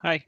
Hi.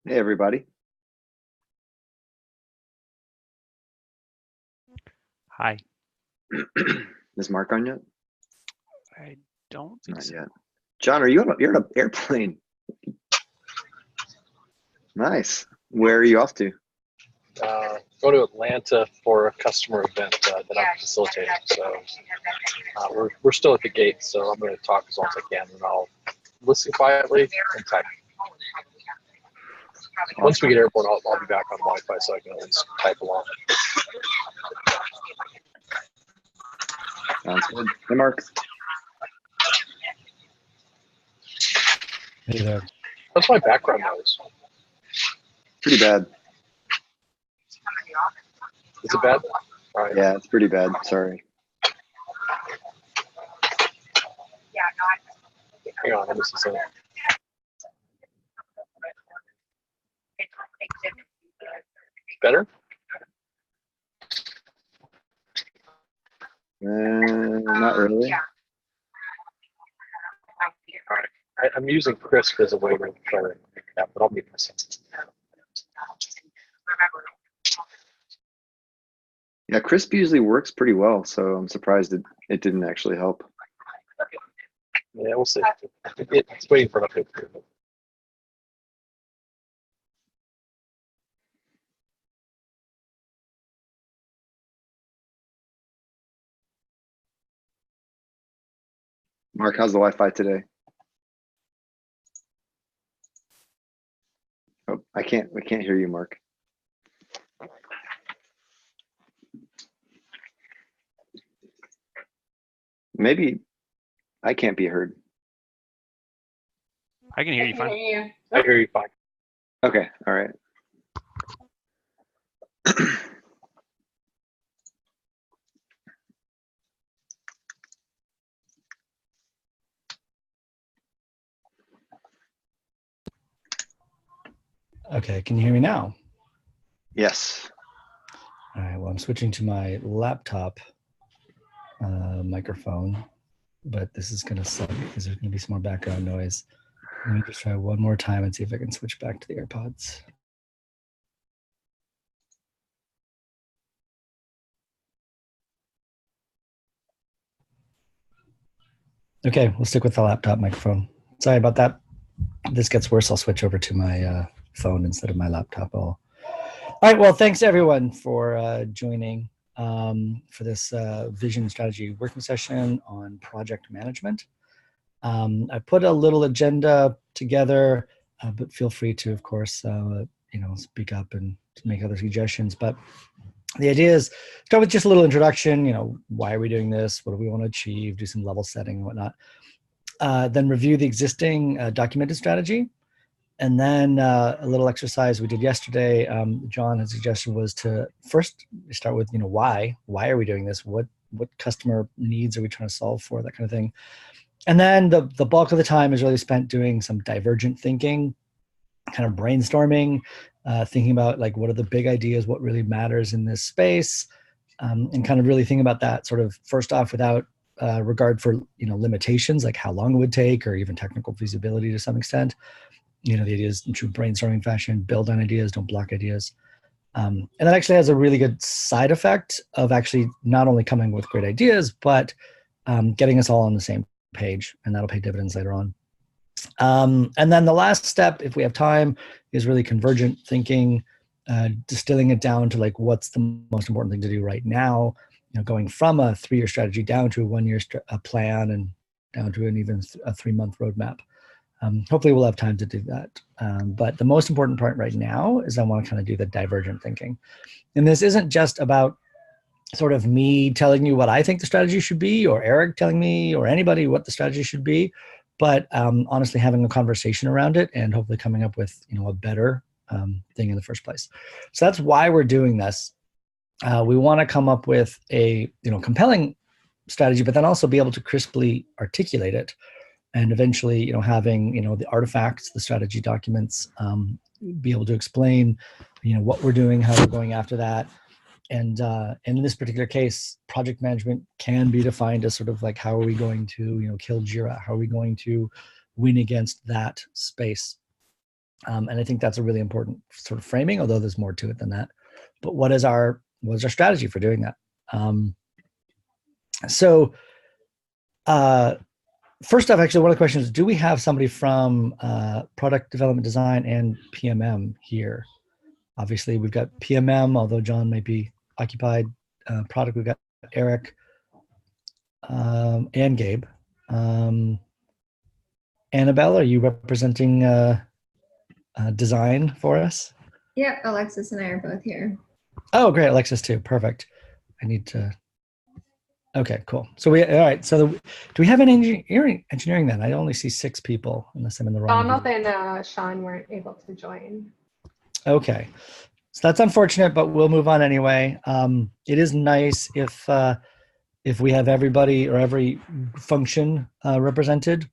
Hey, everybody. Hi. Is Mark on yet? I don't think Not so. yet. John, you're on an airplane. Nice. Where are you off to? Go to Atlanta for a customer event that I'm facilitating. So we're still at the gate, so I'm going to talk as long as I can, and I'll listen quietly and type. Once we get airborne, I'll be back on Wi-Fi, so I can at least type along. Sounds good. Hey, Mark. Hey there. What's my background noise? Pretty bad. Is it bad? All right. Yeah, it's pretty bad. Sorry. Hang on, let me see something. Better? Not really. All right. I'm using Crisp as a way to try to make that, but I'll mute myself. Yeah, Crisp usually works pretty well, so I'm surprised it didn't actually help. Yeah, we'll see. It's waiting for an update. Mark, how's the Wi-Fi today? Oh, we can't hear you, Mark. Maybe I can't be heard. I can hear you fine. I hear you fine. Okay, all right. Okay, can you hear me now? Yes. All right, well, I'm switching to my laptop microphone, but this is going to suck because there's going to be some more background noise. Let me just try one more time and see if I can switch back to the AirPods. Okay, we'll stick with the laptop microphone. Sorry about that. If this gets worse, I'll switch over to my phone instead of my laptop. All right, well, thanks everyone for joining for this vision strategy working session on project management. I put a little agenda together, but feel free to, of course, speak up and make other suggestions. But the idea is start with just a little introduction. Why are we doing this? What do we want to achieve? Do some level setting and whatnot. Then review the existing documented strategy. And then a little exercise we did yesterday, John's suggestion was to first start with, why are we doing this? What customer needs are we trying to solve for, that kind of thing. And then the bulk of the time is really spent doing some divergent thinking, kind of brainstorming, thinking about like, what are the big ideas, what really matters in this space, and kind of really thinking about that sort of first off without regard for, limitations, like how long it would take or even technical feasibility to some extent. The idea is in true brainstorming fashion, build on ideas, don't block ideas. And that actually has a really good side effect of actually not only coming with great ideas, but getting us all on the same page, and that'll pay dividends later on. And then the last step, if we have time, is really convergent thinking, distilling it down to like what's the most important thing to do right now. Going from a 3-year strategy down to a 1-year plan and down to an even a 3-month roadmap. Hopefully we'll have time to do that. But the most important part right now is I want to kind of do the divergent thinking. And this isn't just about sort of me telling you what I think the strategy should be, or Eric telling me, or anybody what the strategy should be, but honestly having a conversation around it and hopefully coming up with a better thing in the first place. So that's why we're doing this. We want to come up with a compelling strategy, but then also be able to crisply articulate it, and eventually having the artifacts, the strategy documents, be able to explain what we're doing, how we're going after that. And in this particular case, project management can be defined as sort of like, how are we going to kill Jira? How are we going to win against that space? And I think that's a really important sort of framing, although there's more to it than that. But what is our strategy for doing that? First off, actually, one of the questions is, do we have somebody from product development design and PMM here? Obviously, we've got PMM, although John might be occupied. Product, we've got Eric and Gabe. Annabelle, are you representing design for us? Yeah, Alexis and I are both here. Oh, great. Alexis too. Perfect. I need to. Okay, cool. So all right. So do we have an engineering then? I only see 6 people unless I'm in the wrong. Donald and Sean weren't able to join. Okay. So that's unfortunate, but we'll move on anyway. It is nice if we have everybody or every function represented,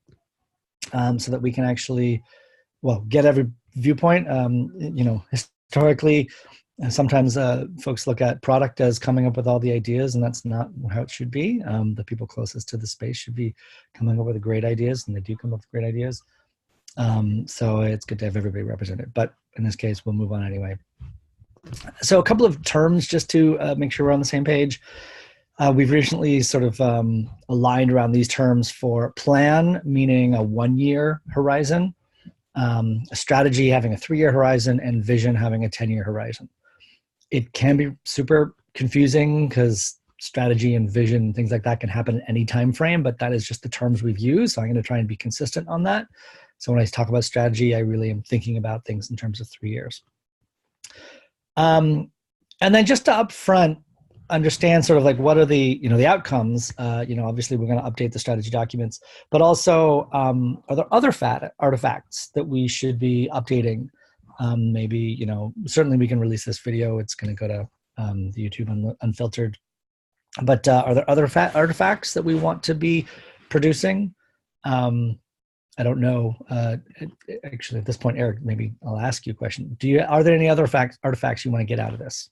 so that we can actually, get every viewpoint. Historically, sometimes folks look at product as coming up with all the ideas, and that's not how it should be. The people closest to the space should be coming up with the great ideas, and they do come up with great ideas. So it's good to have everybody represented. But in this case, we'll move on anyway. So a couple of terms just to make sure we're on the same page. We've recently sort of aligned around these terms for plan, meaning a 1-year horizon, a strategy having a 3-year horizon, and vision having a 10-year horizon. It can be super confusing because strategy and vision and things like that can happen at any time frame, but that is just the terms we've used. So I'm going to try and be consistent on that. So when I talk about strategy, I really am thinking about things in terms of 3 years. And then just to upfront understand sort of like what are the the outcomes. Obviously we're going to update the strategy documents, but also are there other artifacts that we should be updating? Maybe certainly we can release this video. It's going to go to the YouTube Unfiltered. But are there other artifacts that we want to be producing? I don't know. Actually, at this point, Eric, maybe I'll ask you a question. Are there any other artifacts you want to get out of this?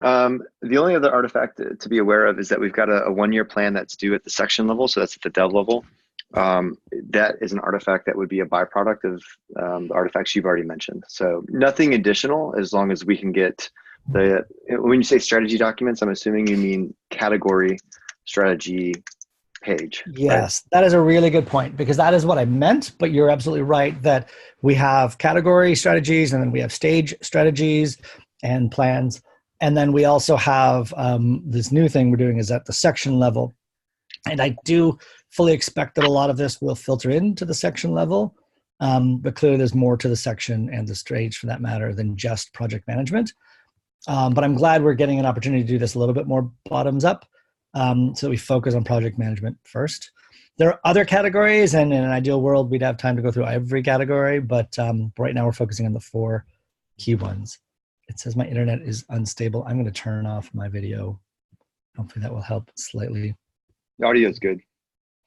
The only other artifact to be aware of is that we've got a 1-year plan that's due at the section level. So that's at the dev level. That is an artifact that would be a byproduct of the artifacts you've already mentioned. So nothing additional, as long as we can get when you say strategy documents, I'm assuming you mean category strategy page. Yes, right? That is a really good point, because that is what I meant, but you're absolutely right that we have category strategies, and then we have stage strategies and plans. And then we also have this new thing we're doing is at the section level. And I do fully expect that a lot of this will filter into the section level, but clearly there's more to the section and the stage for that matter than just project management. But I'm glad we're getting an opportunity to do this a little bit more bottoms up. So we focus on project management first. There are other categories, and in an ideal world, we'd have time to go through every category, but right now we're focusing on the 4 key ones. It says my internet is unstable. I'm going to turn off my video. Hopefully that will help slightly. The audio is good.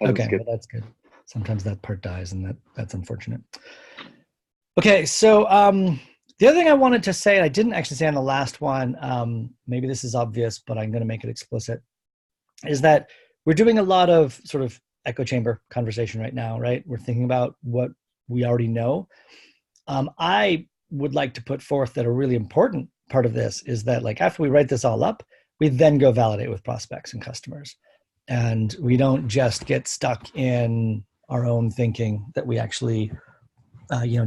Okay, well, that's good. Sometimes that part dies, and that's unfortunate. Okay, so the other thing I wanted to say, I didn't actually say on the last one, maybe this is obvious, but I'm going to make it explicit, is that we're doing a lot of sort of echo chamber conversation right now, right? We're thinking about what we already know. I would like to put forth that a really important part of this is that, like, after we write this all up, we then go validate with prospects and customers. And we don't just get stuck in our own thinking, that we actually,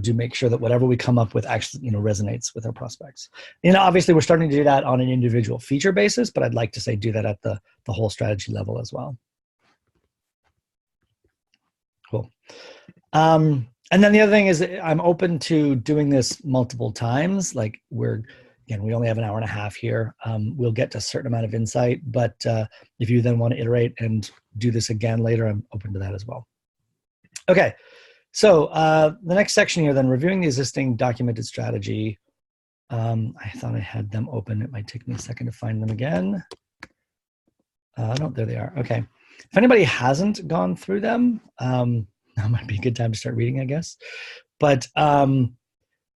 do make sure that whatever we come up with actually, resonates with our prospects. Obviously we're starting to do that on an individual feature basis, but I'd like to say do that at the whole strategy level as well. Cool. And then the other thing is I'm open to doing this multiple times. Like we only have an hour and a half here. We'll get to a certain amount of insight, but if you then want to iterate and do this again later, I'm open to that as well. Okay, so the next section here then, reviewing the existing documented strategy. I thought I had them open. It might take me a second to find them again. No, there they are. Okay. If anybody hasn't gone through them, that might be a good time to start reading, I guess. But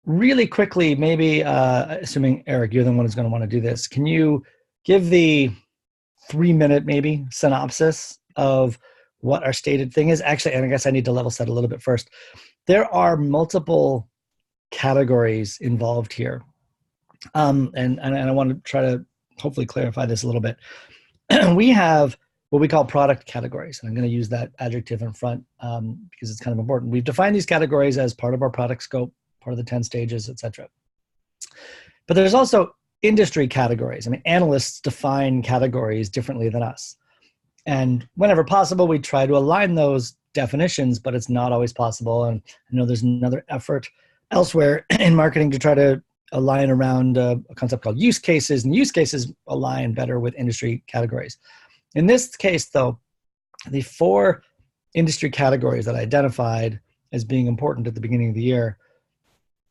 really quickly, maybe, assuming Eric, you're the one who's going to want to do this, can you give the 3-minute maybe synopsis of what our stated thing is? Actually, and I guess I need to level set a little bit first. There are multiple categories involved here. And I want to try to hopefully clarify this a little bit. We have what we call product categories. And I'm going to use that adjective in front because it's kind of important. We've defined these categories as part of our product scope, part of the 10 stages, et cetera. But there's also industry categories. I mean, analysts define categories differently than us. And whenever possible, we try to align those definitions, but it's not always possible. And I know there's another effort elsewhere in marketing to try to align around a concept called use cases, and use cases align better with industry categories. In this case, though, the 4 industry categories that I identified as being important at the beginning of the year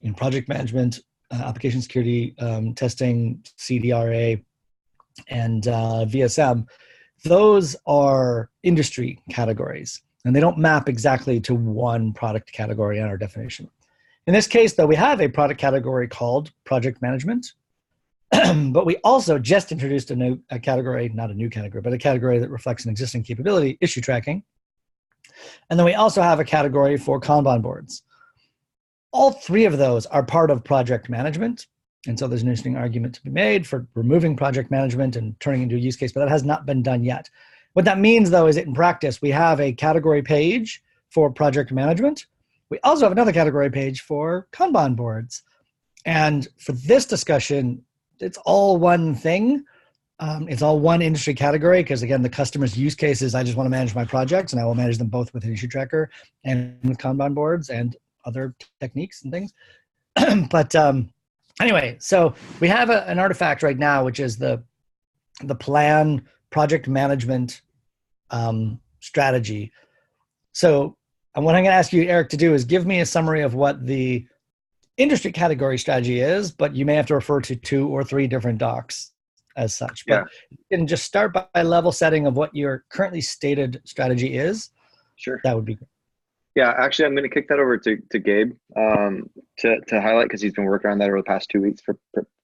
in project management, application security, testing, CDRA, and VSM, those are industry categories, and they don't map exactly to one product category in our definition. In this case, though, we have a product category called project management, but we also just introduced a category, not a new category, but a category that reflects an existing capability, issue tracking. And then we also have a category for Kanban boards. All 3 of those are part of project management. And so there's an interesting argument to be made for removing project management and turning into a use case, but that has not been done yet. What that means, though, is that in practice, we have a category page for project management. We also have another category page for Kanban boards. And for this discussion, it's all one thing. It's all one industry category because, again, the customer's use case is I just want to manage my projects, and I will manage them both with an issue tracker and with Kanban boards and other techniques and things. But anyway, so we have an artifact right now, which is the plan project management strategy. So what I'm going to ask you, Eric, to do is give me a summary of what the industry category strategy is, but you may have to refer to 2 or 3 different docs as such. But you can just start by level setting of what your currently stated strategy is. Sure. That would be great. Yeah, actually, I'm going to kick that over to Gabe to highlight, because he's been working on that over the past 2 weeks for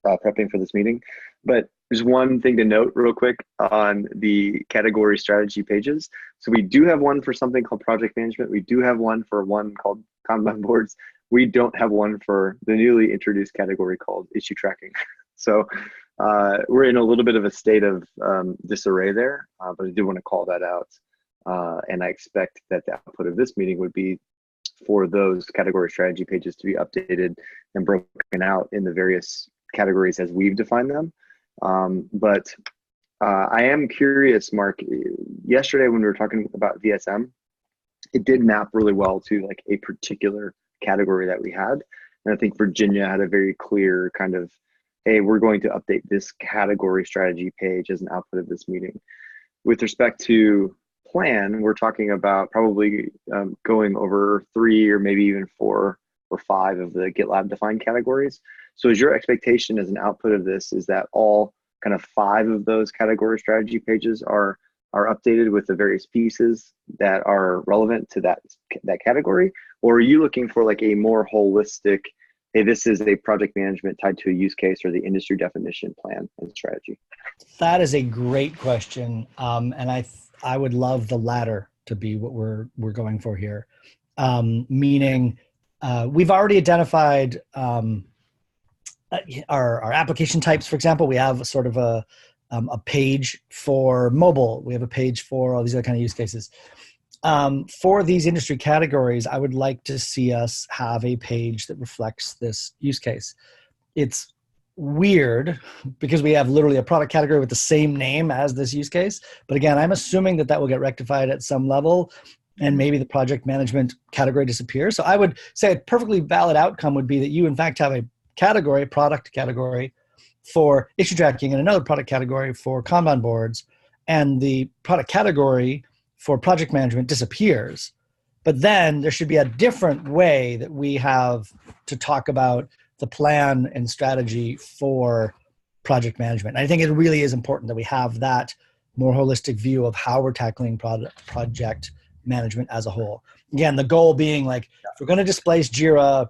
prepping for this meeting. But there's one thing to note real quick on the category strategy pages. So we do have one for something called project management. We do have one for one called Kanban boards. We don't have one for the newly introduced category called issue tracking. So we're in a little bit of a state of disarray there, but I do want to call that out. And I expect that the output of this meeting would be for those category strategy pages to be updated and broken out in the various categories as we've defined them. But I am curious, Mark, yesterday when we were talking about VSM, it did map really well to like a particular category that we had. And I think Virginia had a very clear kind of, hey, we're going to update this category strategy page as an output of this meeting. With respect to plan, we're talking about probably going over 3 or maybe even 4 or 5 of the GitLab defined categories. So is your expectation as an output of this is that all kind of 5 of those category strategy pages are updated with the various pieces that are relevant to that category? Or are you looking for like a more holistic, hey, this is a project management tied to a use case or the industry definition plan and strategy? That is a great question. And I would love the latter to be what we're going for here. Meaning we've already identified our application types, for example. We have sort of a page for mobile. We have a page for all these other kind of use cases. For these industry categories, I would like to see us have a page that reflects this use case. It's weird because we have literally a product category with the same name as this use case. But again, I'm assuming that will get rectified at some level, and maybe the project management category disappears. So I would say a perfectly valid outcome would be that you in fact have a category, product category for issue tracking and another product category for Kanban boards, and the product category for project management disappears. But then there should be a different way that we have to talk about the plan and strategy for project management. And I think it really is important that we have that more holistic view of how we're tackling project management as a whole. Again, the goal being like, if we're going to displace Jira,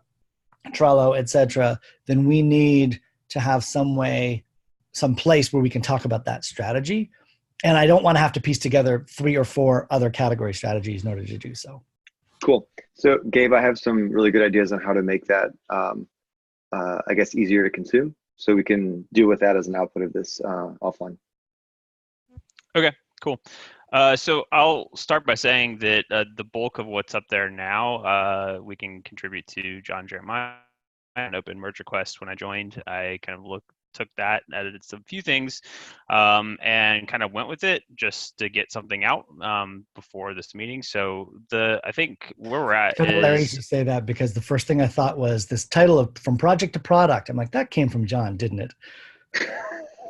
Trello, etc., then we need to have some place where we can talk about that strategy. And I don't want to have to piece together 3 or 4 other category strategies in order to do so. Cool. So Gabe, I have some really good ideas on how to make that, I guess, easier to consume. So we can deal with that as an output of this offline. Okay, cool. So I'll start by saying that the bulk of what's up there now, we can contribute to John Jeremiah, an open merge request. When I joined, I kind of took that, edited a few things, and kind of went with it just to get something out before this meeting. So I think where we're at It's hilarious is... to say that, because the first thing I thought was this title of From Project to Product. I'm like, that came from John, didn't it?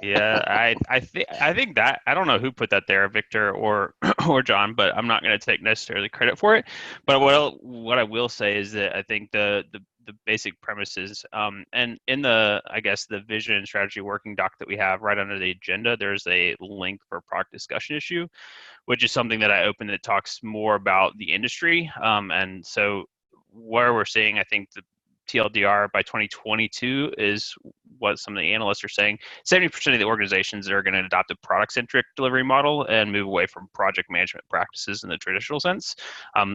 Yeah, I think that, I don't know who put that there, Victor or John, but I'm not going to take necessarily credit for it. But what I will say is that I think the basic premises, and in the, I guess, the vision and strategy working doc that we have right under the agenda, there's a link for a product discussion issue, which is something that I opened that talks more about the industry. And so where we're seeing, I think, the TLDR by 2022 is what some of the analysts are saying. 70% of the organizations are going to adopt a product-centric delivery model and move away from project management practices in the traditional sense,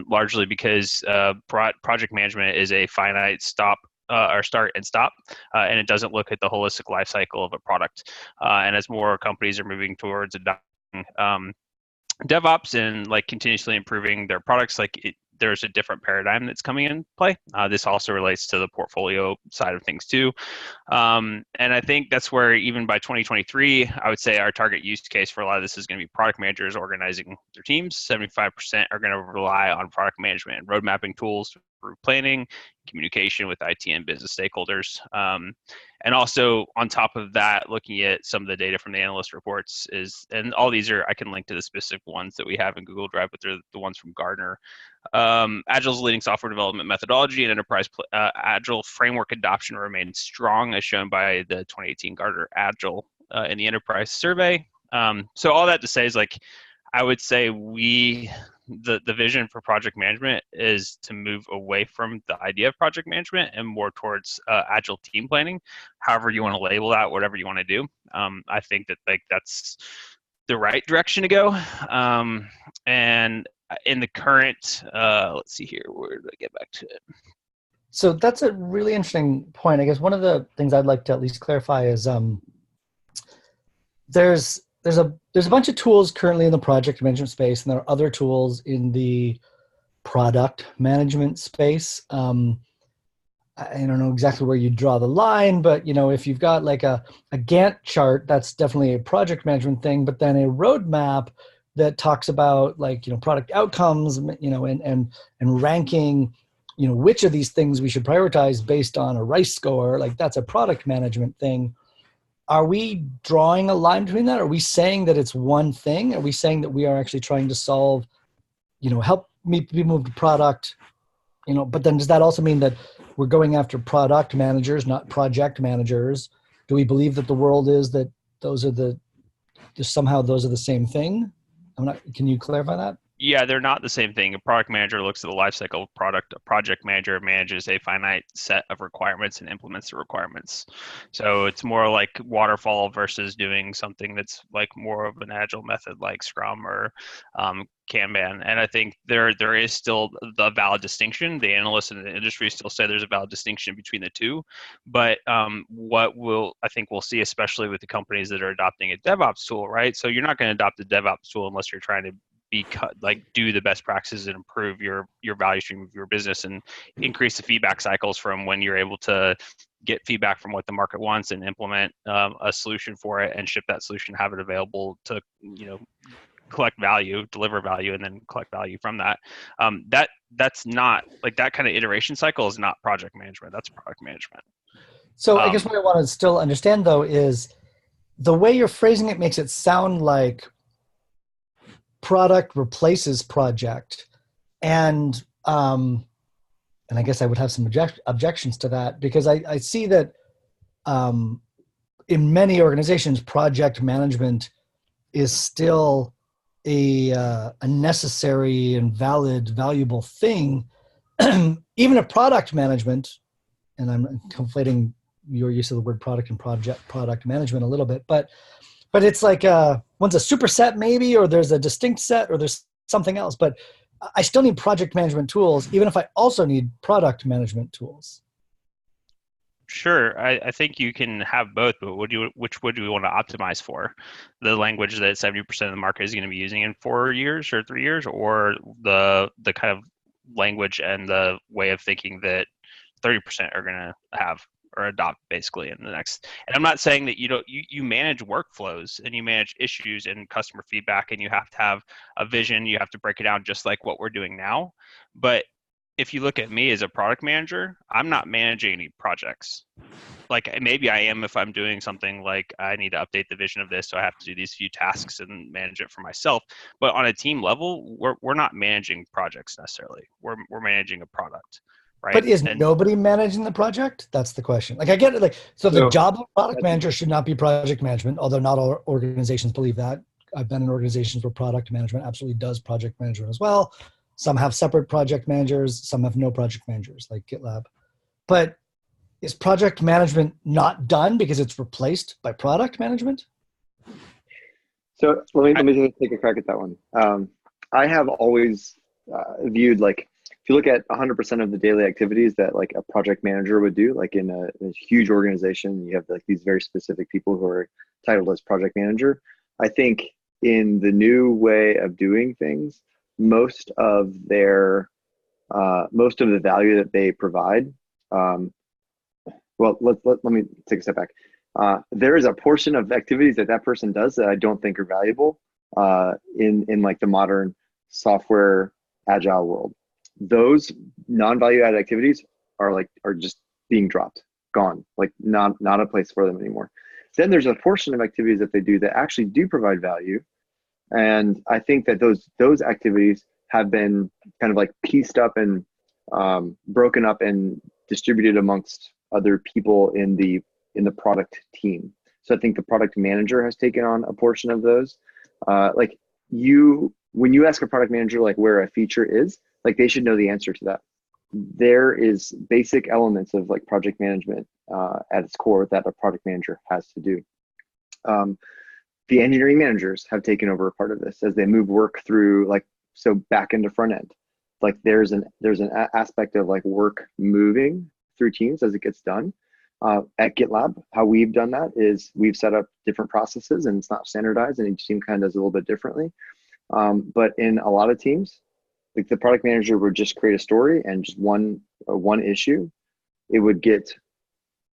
largely because project management is a finite start and stop, and it doesn't look at the holistic life cycle of a product. And as more companies are moving towards adopting DevOps and like continuously improving their products, there's a different paradigm that's coming in play. This also relates to the portfolio side of things too. And I think that's where even by 2023, I would say our target use case for a lot of this is going to be product managers organizing their teams. 75% are going to rely on product management and road mapping tools for planning, communication with IT and business stakeholders. And also on top of that, looking at some of the data from the analyst reports and all these I can link to the specific ones that we have in Google Drive, but they're the ones from Gartner. Agile's leading software development methodology and enterprise Agile framework adoption remains strong, as shown by the 2018 Gartner Agile in the enterprise survey. So all that to say is, I would say the vision for project management is to move away from the idea of project management and more towards agile team planning. However you want to label that, whatever you want to do. I think that that's the right direction to go. And in the current, let's see here, where did I get back to it? So that's a really interesting point. I guess one of the things I'd like to at least clarify is there's a bunch of tools currently in the project management space, and there are other tools in the product management space. I don't know exactly where you draw the line, but if you've got like a Gantt chart, that's definitely a project management thing. But then a roadmap that talks about product outcomes, and ranking, which of these things we should prioritize based on a RICE score, that's a product management thing. Are we drawing a line between that? Are we saying that it's one thing? Are we saying that we are actually trying to solve, help people move to product, but then does that also mean that we're going after product managers, not project managers? Do we believe that the world is that somehow those are the same thing? Can you clarify that? Yeah, they're not the same thing. A product manager looks at the life cycle of product. A project manager manages a finite set of requirements and implements the requirements. So it's more like waterfall versus doing something that's like more of an agile method like Scrum or Kanban. And I think there is still the valid distinction. The analysts in the industry still say there's a valid distinction between the two. But what I think we'll see, especially with the companies that are adopting a DevOps tool, right? So you're not going to adopt a DevOps tool unless you're trying to do the best practices and improve your value stream of your business and increase the feedback cycles from when you're able to get feedback from what the market wants and implement a solution for it and ship that solution, have it available to collect value, deliver value, and then collect value from that. That's not like that kind of iteration cycle is not project management. That's product management. So I guess what I want to still understand though is the way you're phrasing it makes it sound like product replaces project, and I guess I would have some objections to that, because I see that in many organizations, project management is still a necessary and valuable thing. Even if product management, and I'm conflating your use of the word product and product management a little bit, but it's like one's a superset maybe, or there's a distinct set, or there's something else. But I still need project management tools, even if I also need product management tools. Sure, I think you can have both, but which would you want to optimize for? The language that 70% of the market is going to be using in 4 years or 3 years, or the kind of language and the way of thinking that 30% are going to have or adopt basically in the next. And I'm not saying that you manage workflows and you manage issues and customer feedback, and you have to have a vision, you have to break it down just like what we're doing now. But if you look at me as a product manager, I'm not managing any projects. Like maybe I am if I'm doing something like I need to update the vision of this, so I have to do these few tasks and manage it for myself. But on a team level, we're not managing projects necessarily. We're managing a product. Right. But is nobody managing the project? That's the question. Like I get it. Like, so the job of product manager should not be project management, although not all organizations believe that. I've been in organizations where product management absolutely does project management as well. Some have separate project managers, some have no project managers, like GitLab. But is project management not done because it's replaced by product management? So let me take a crack at that one. I have always viewed, like, if you look at 100% of the daily activities that like a project manager would do, like in a huge organization, you have like these very specific people who are titled as project manager. I think in the new way of doing things, most of the value that they provide, well, let me take a step back. There is a portion of activities that person does that I don't think are valuable in like the modern software agile world. Those non-value added activities are just being dropped, gone, like not a place for them anymore. Then there's a portion of activities that they do that actually do provide value. And I think that those activities have been kind of like pieced up and broken up and distributed amongst other people in the product team. So I think the product manager has taken on a portion of those. When you ask a product manager like where a feature is, like they should know the answer to that. There is basic elements of like project management at its core that a product manager has to do. The engineering managers have taken over a part of this as they move work through, like, so back end to front end. Like there's an aspect of like work moving through teams as it gets done. At GitLab, how we've done that is we've set up different processes, and it's not standardized, and each team kind of does a little bit differently. But in a lot of teams, like the product manager would just create a story and just one issue. It would get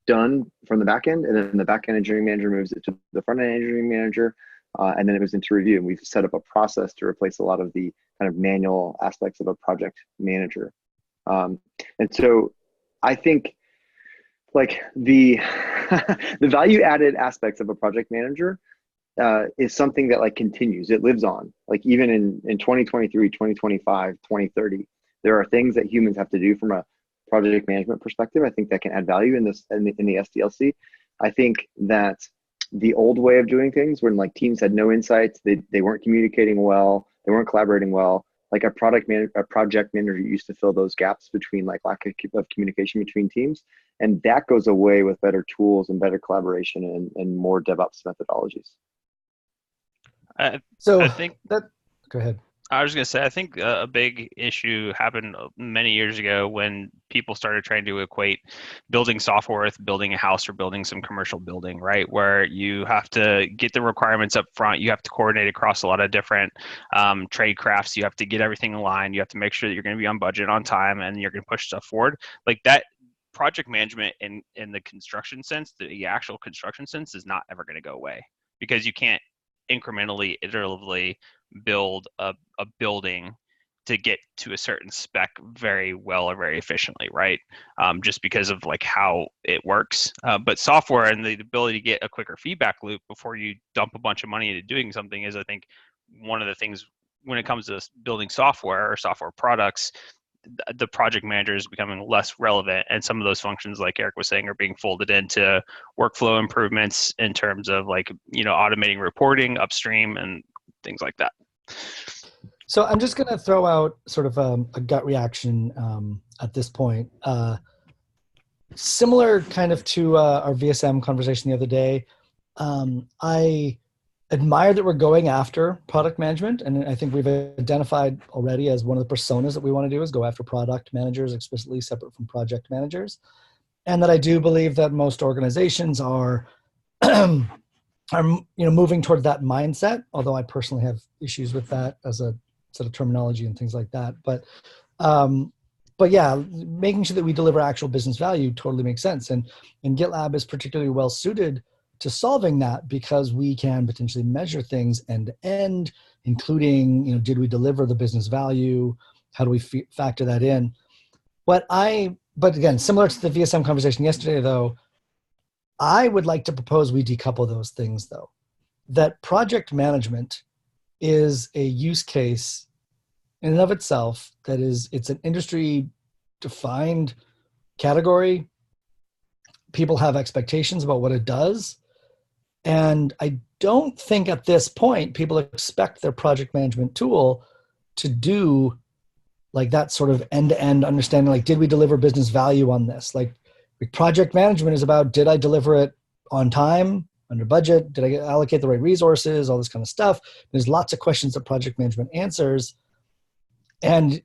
done from the back end, and then the back end engineering manager moves it to the front end engineering manager, and then it goes into review. And we've set up a process to replace a lot of the kind of manual aspects of a project manager. And so I think like the the value added aspects of a project manager is something that like continues. It lives on. Like even in 2023, 2025, 2030, there are things that humans have to do from a project management perspective. I think that can add value in the SDLC. I think that the old way of doing things, when like teams had no insights, they weren't communicating well, they weren't collaborating well, like a project manager used to fill those gaps between like lack of communication between teams. And that goes away with better tools and better collaboration and more DevOps methodologies. So I think go ahead. I was going to say, I think a big issue happened many years ago when people started trying to equate building software with building a house or building some commercial building, right? Where you have to get the requirements up front. You have to coordinate across a lot of different trade crafts. You have to get everything in line. You have to make sure that you're going to be on budget, on time, and you're going to push stuff forward. Like that project management in the construction sense, the actual construction sense, is not ever going to go away because you can't incrementally, iteratively build a building to get to a certain spec very well or very efficiently, right? Just because of like how it works. But software and the ability to get a quicker feedback loop before you dump a bunch of money into doing something is, I think, one of the things when it comes to building software or software products. The project manager is becoming less relevant, and some of those functions, like Eric was saying, are being folded into workflow improvements in terms of like, automating reporting upstream and things like that. So I'm just going to throw out sort of a gut reaction at this point. Similar kind of to our VSM conversation the other day. I admire that we're going after product management, and I think we've identified already as one of the personas that we want to do is go after product managers explicitly separate from project managers, and that I do believe that most organizations are moving toward that mindset, although I personally have issues with that as a sort of terminology and things like that. But yeah, making sure that we deliver actual business value totally makes sense. And GitLab is particularly well suited to solving that because we can potentially measure things end to end, including, did we deliver the business value? How do we factor that in? But again, similar to the VSM conversation yesterday, though, I would like to propose we decouple those things, though. That project management is a use case in and of itself it's an industry defined category. People have expectations about what it does. And I don't think at this point people expect their project management tool to do like that sort of end-to-end understanding, like, did we deliver business value on this? Like project management is about, did I deliver it on time, under budget? Did I allocate the right resources? All this kind of stuff. There's lots of questions that project management answers. And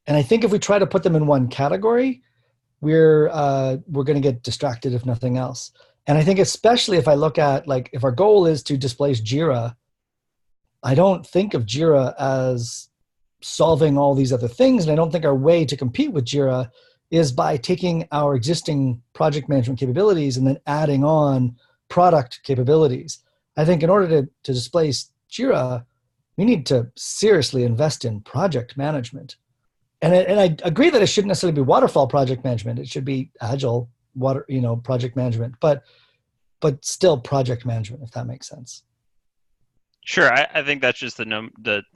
I think if we try to put them in one category, we're going to get distracted if nothing else. And I think especially if I look at, like, if our goal is to displace Jira, I don't think of Jira as solving all these other things. And I don't think our way to compete with Jira is by taking our existing project management capabilities and then adding on product capabilities. I think in order to displace Jira, we need to seriously invest in project management. And I agree that it shouldn't necessarily be waterfall project management. It should be agile project management, but still project management, if that makes sense. Sure. I think that's just the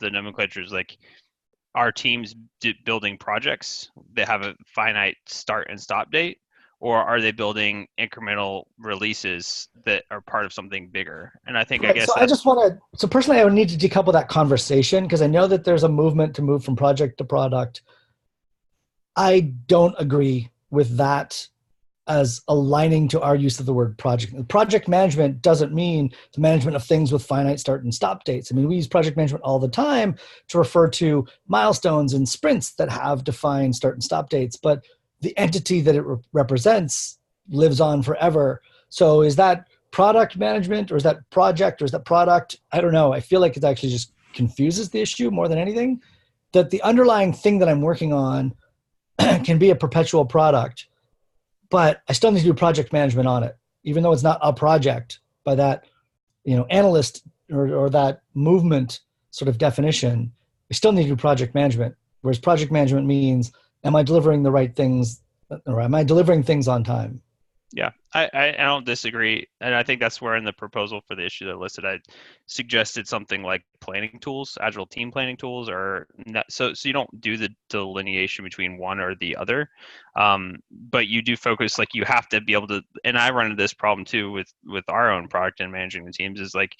nomenclature is like, our teams building projects that have a finite start and stop date, or are they building incremental releases that are part of something bigger? And I think, right. I guess so I just want to, so personally, I would need to decouple that conversation because I know that there's a movement to move from project to product. I don't agree with that as aligning to our use of the word project. Project management doesn't mean the management of things with finite start and stop dates. I mean, we use project management all the time to refer to milestones and sprints that have defined start and stop dates, but the entity that it represents lives on forever. So is that product management, or is that project, or is that product? I don't know. I feel like it actually just confuses the issue more than anything. That the underlying thing that I'm working on can be a perpetual product, but I still need to do project management on it, even though it's not a project by that, analyst or that movement sort of definition. I still need to do project management. Whereas project management means, am I delivering the right things, or am I delivering things on time? Yeah, I don't disagree. And I think that's where in the proposal for the issue that I listed, I suggested something like planning tools, agile team planning tools, or not, so you don't do the delineation between one or the other. But you do focus, like, you have to be able to, and I run into this problem too with our own product and managing the teams, is like,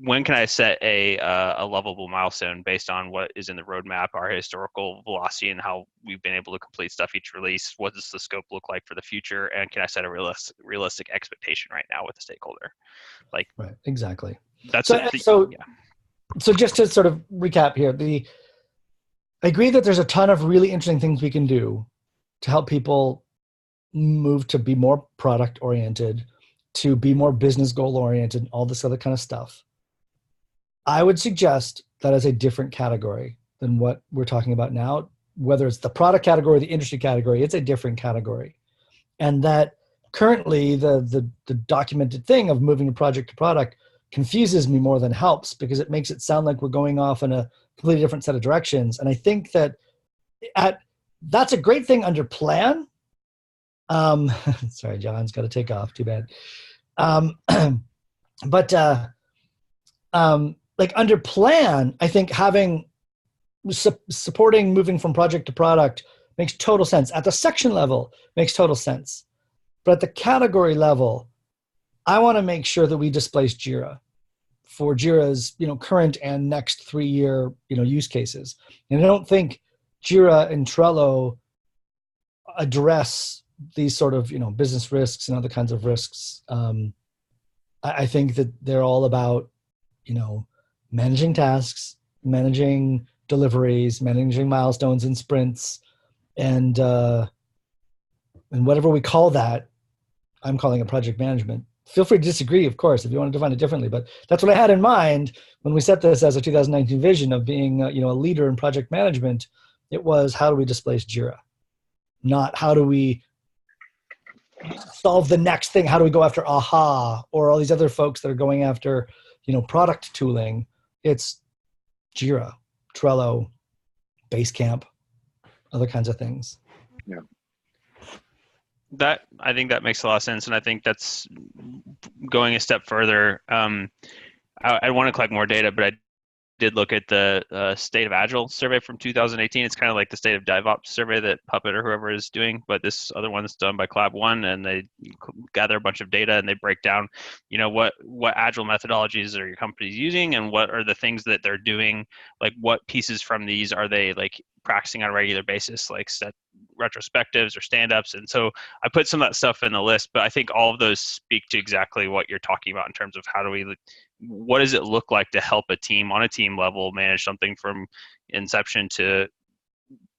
when can I set a lovable milestone based on what is in the roadmap, our historical velocity, and how we've been able to complete stuff each release? What does the scope look like for the future? And can I set a realistic expectation right now with the stakeholder? Like, Right, exactly. that's So just to sort of recap here, I agree that there's a ton of really interesting things we can do to help people move to be more product oriented, to be more business goal oriented, all this other kind of stuff. I would suggest that as a different category than what we're talking about now, whether it's the product category or the industry category, it's a different category. And that currently the documented thing of moving from project to product confuses me more than helps, because it makes it sound like we're going off in a completely different set of directions. And I think that that's a great thing under plan. Sorry, John's got to take off. Too bad. Like under plan, I think having supporting moving from project to product makes total sense. At the section level, makes total sense. But at the category level, I want to make sure that we displace Jira for Jira's current and next 3-year use cases. And I don't think Jira and Trello address these sort of business risks and other kinds of risks. I think that they're all about managing tasks, managing deliveries, managing milestones and sprints, and whatever we call that, I'm calling it project management. Feel free to disagree, of course, if you want to define it differently, but that's what I had in mind when we set this as a 2019 vision of being a leader in project management. It was, how do we displace Jira? Not how do we solve the next thing? How do we go after AHA or all these other folks that are going after product tooling? It's Jira, Trello, Basecamp, other kinds of things. Yeah. I think that makes a lot of sense, and I think that's going a step further. I want to collect more data, but I did look at the State of Agile survey from 2018. It's kind of like the State of DevOps survey that Puppet or whoever is doing, but this other one's done by Collab One, and they gather a bunch of data and they break down, what Agile methodologies are your companies using, and what are the things that they're doing. Like, what pieces from these are they like practicing on a regular basis, like set retrospectives or stand-ups. And so I put some of that stuff in the list, but I think all of those speak to exactly what you're talking about in terms of what does it look like to help a team on a team level manage something from inception to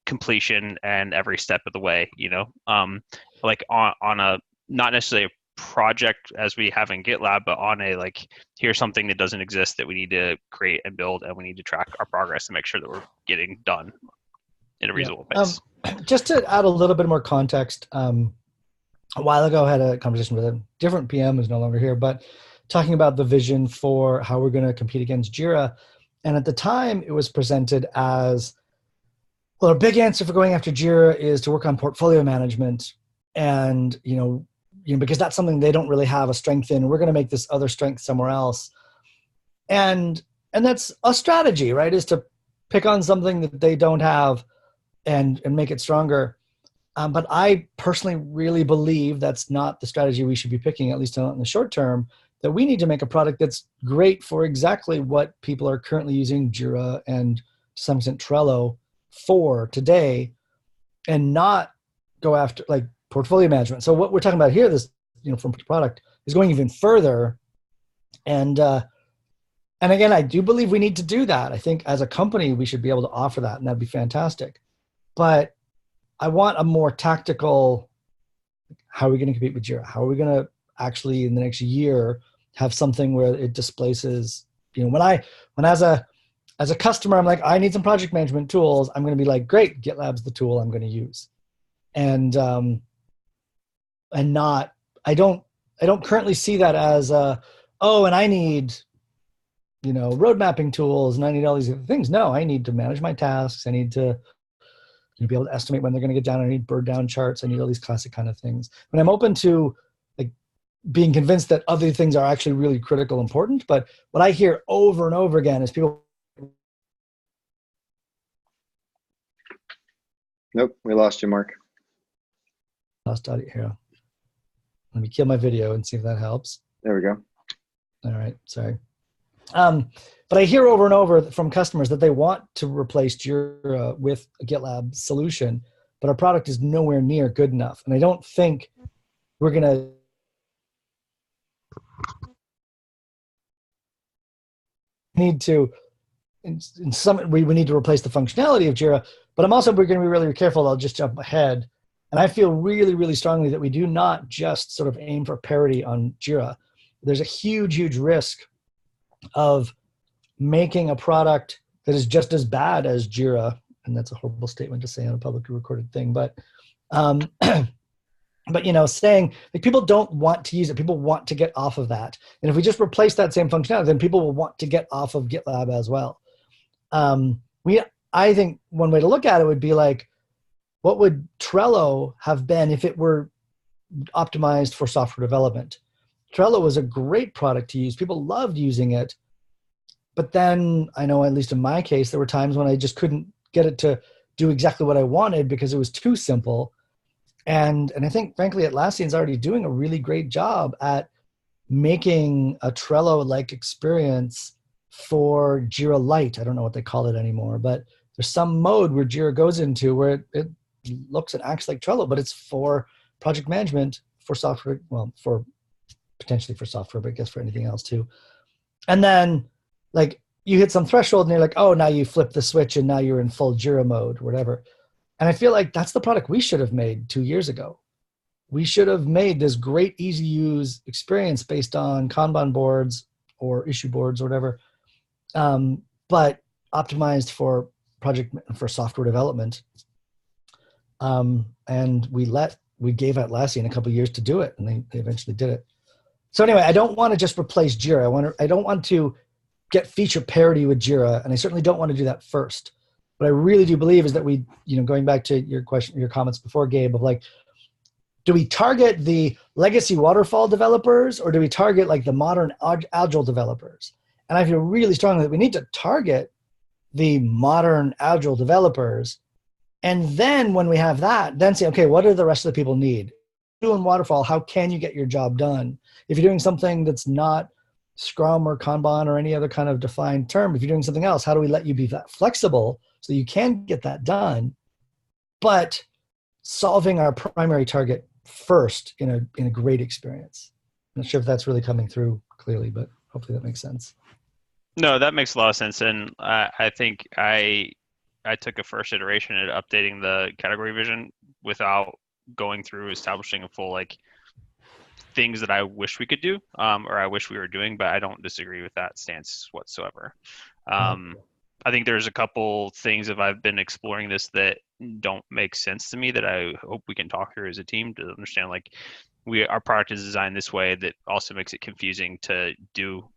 completion and every step of the way, like on a, not necessarily a project as we have in GitLab, but on a, like, here's something that doesn't exist that we need to create and build, and we need to track our progress and make sure that we're getting done in a reasonable pace. Just to add a little bit more context, a while ago I had a conversation with a different PM who's no longer here, but talking about the vision for how we're going to compete against Jira. And at the time it was presented as, well, a big answer for going after Jira is to work on portfolio management. And, because that's something they don't really have a strength in. We're going to make this other strength somewhere else. And that's a strategy, right? Is to pick on something that they don't have and make it stronger. But I personally really believe that's not the strategy we should be picking, at least not in the short term, that we need to make a product that's great for exactly what people are currently using Jira and to some extent Trello for today, and not go after like portfolio management. So what we're talking about here, this, from product, is going even further. And again, I do believe we need to do that. I think as a company, we should be able to offer that, and that'd be fantastic. But I want a more tactical, how are we going to compete with Jira? How are we going to actually in the next year have something where it displaces, when as a customer, I'm like, I need some project management tools. I'm going to be like, great, GitLab's the tool I'm going to use. And I don't currently see that as and I need, road mapping tools, and I need all these other things. No, I need to manage my tasks. I need to be able to estimate when they're going to get down. I need bird down charts. I need all these classic kind of things. But I'm open to like being convinced that other things are actually really critical, important. But what I hear over and over again is people. Nope, we lost you, Mark. Lost audio here. Let me kill my video and see if that helps. There we go. All right, sorry. But I hear over and over from customers that they want to replace Jira with a GitLab solution, but our product is nowhere near good enough. And I don't think we're going to need to, in some, we need to replace the functionality of Jira, but we're going to be really careful. I'll just jump ahead. And I feel really, really strongly that we do not just sort of aim for parity on Jira. There's a huge, huge risk of making a product that is just as bad as Jira. And that's a horrible statement to say on a publicly recorded thing, but but saying like people don't want to use it, people want to get off of that. And if we just replace that same functionality, then people will want to get off of GitLab as well. I think one way to look at it would be like, what would Trello have been if it were optimized for software development? Trello was a great product to use. People loved using it. But then I know, at least in my case, there were times when I just couldn't get it to do exactly what I wanted because it was too simple. And I think, frankly, Atlassian's already doing a really great job at making a Trello-like experience for Jira Lite. I don't know what they call it anymore, but there's some mode where Jira goes into where it looks and acts like Trello, but it's for project management, for software, well, for potentially for software, but I guess for anything else too. And then like you hit some threshold and you're like, oh, now you flip the switch and now you're in full Jira mode, whatever. And I feel like that's the product we should have made 2 years ago. We should have made this great, easy use experience based on Kanban boards or issue boards or whatever, but optimized for software development. And we gave Atlassian a couple of years to do it, and they eventually did it. So anyway, I don't want to just replace Jira. I don't want to get feature parity with Jira, and I certainly don't want to do that first. What I really do believe is that we, going back to your comments before, Gabe, of like, do we target the legacy waterfall developers or do we target like the modern agile developers? And I feel really strongly that we need to target the modern agile developers. And then when we have that, then say, okay, what do the rest of the people need? Doing waterfall, how can you get your job done? If you're doing something that's not Scrum or Kanban or any other kind of defined term, if you're doing something else, how do we let you be that flexible so you can get that done, but solving our primary target first in a great experience? I'm not sure if that's really coming through clearly, but hopefully that makes sense. No, that makes a lot of sense. And I think I took a first iteration at updating the category vision without going through establishing a full like things that I wish we could do or I wish we were doing, but I don't disagree with that stance whatsoever. I think there's a couple things if I've been exploring this that don't make sense to me that I hope we can talk through as a team to understand like our product is designed this way that also makes it confusing to do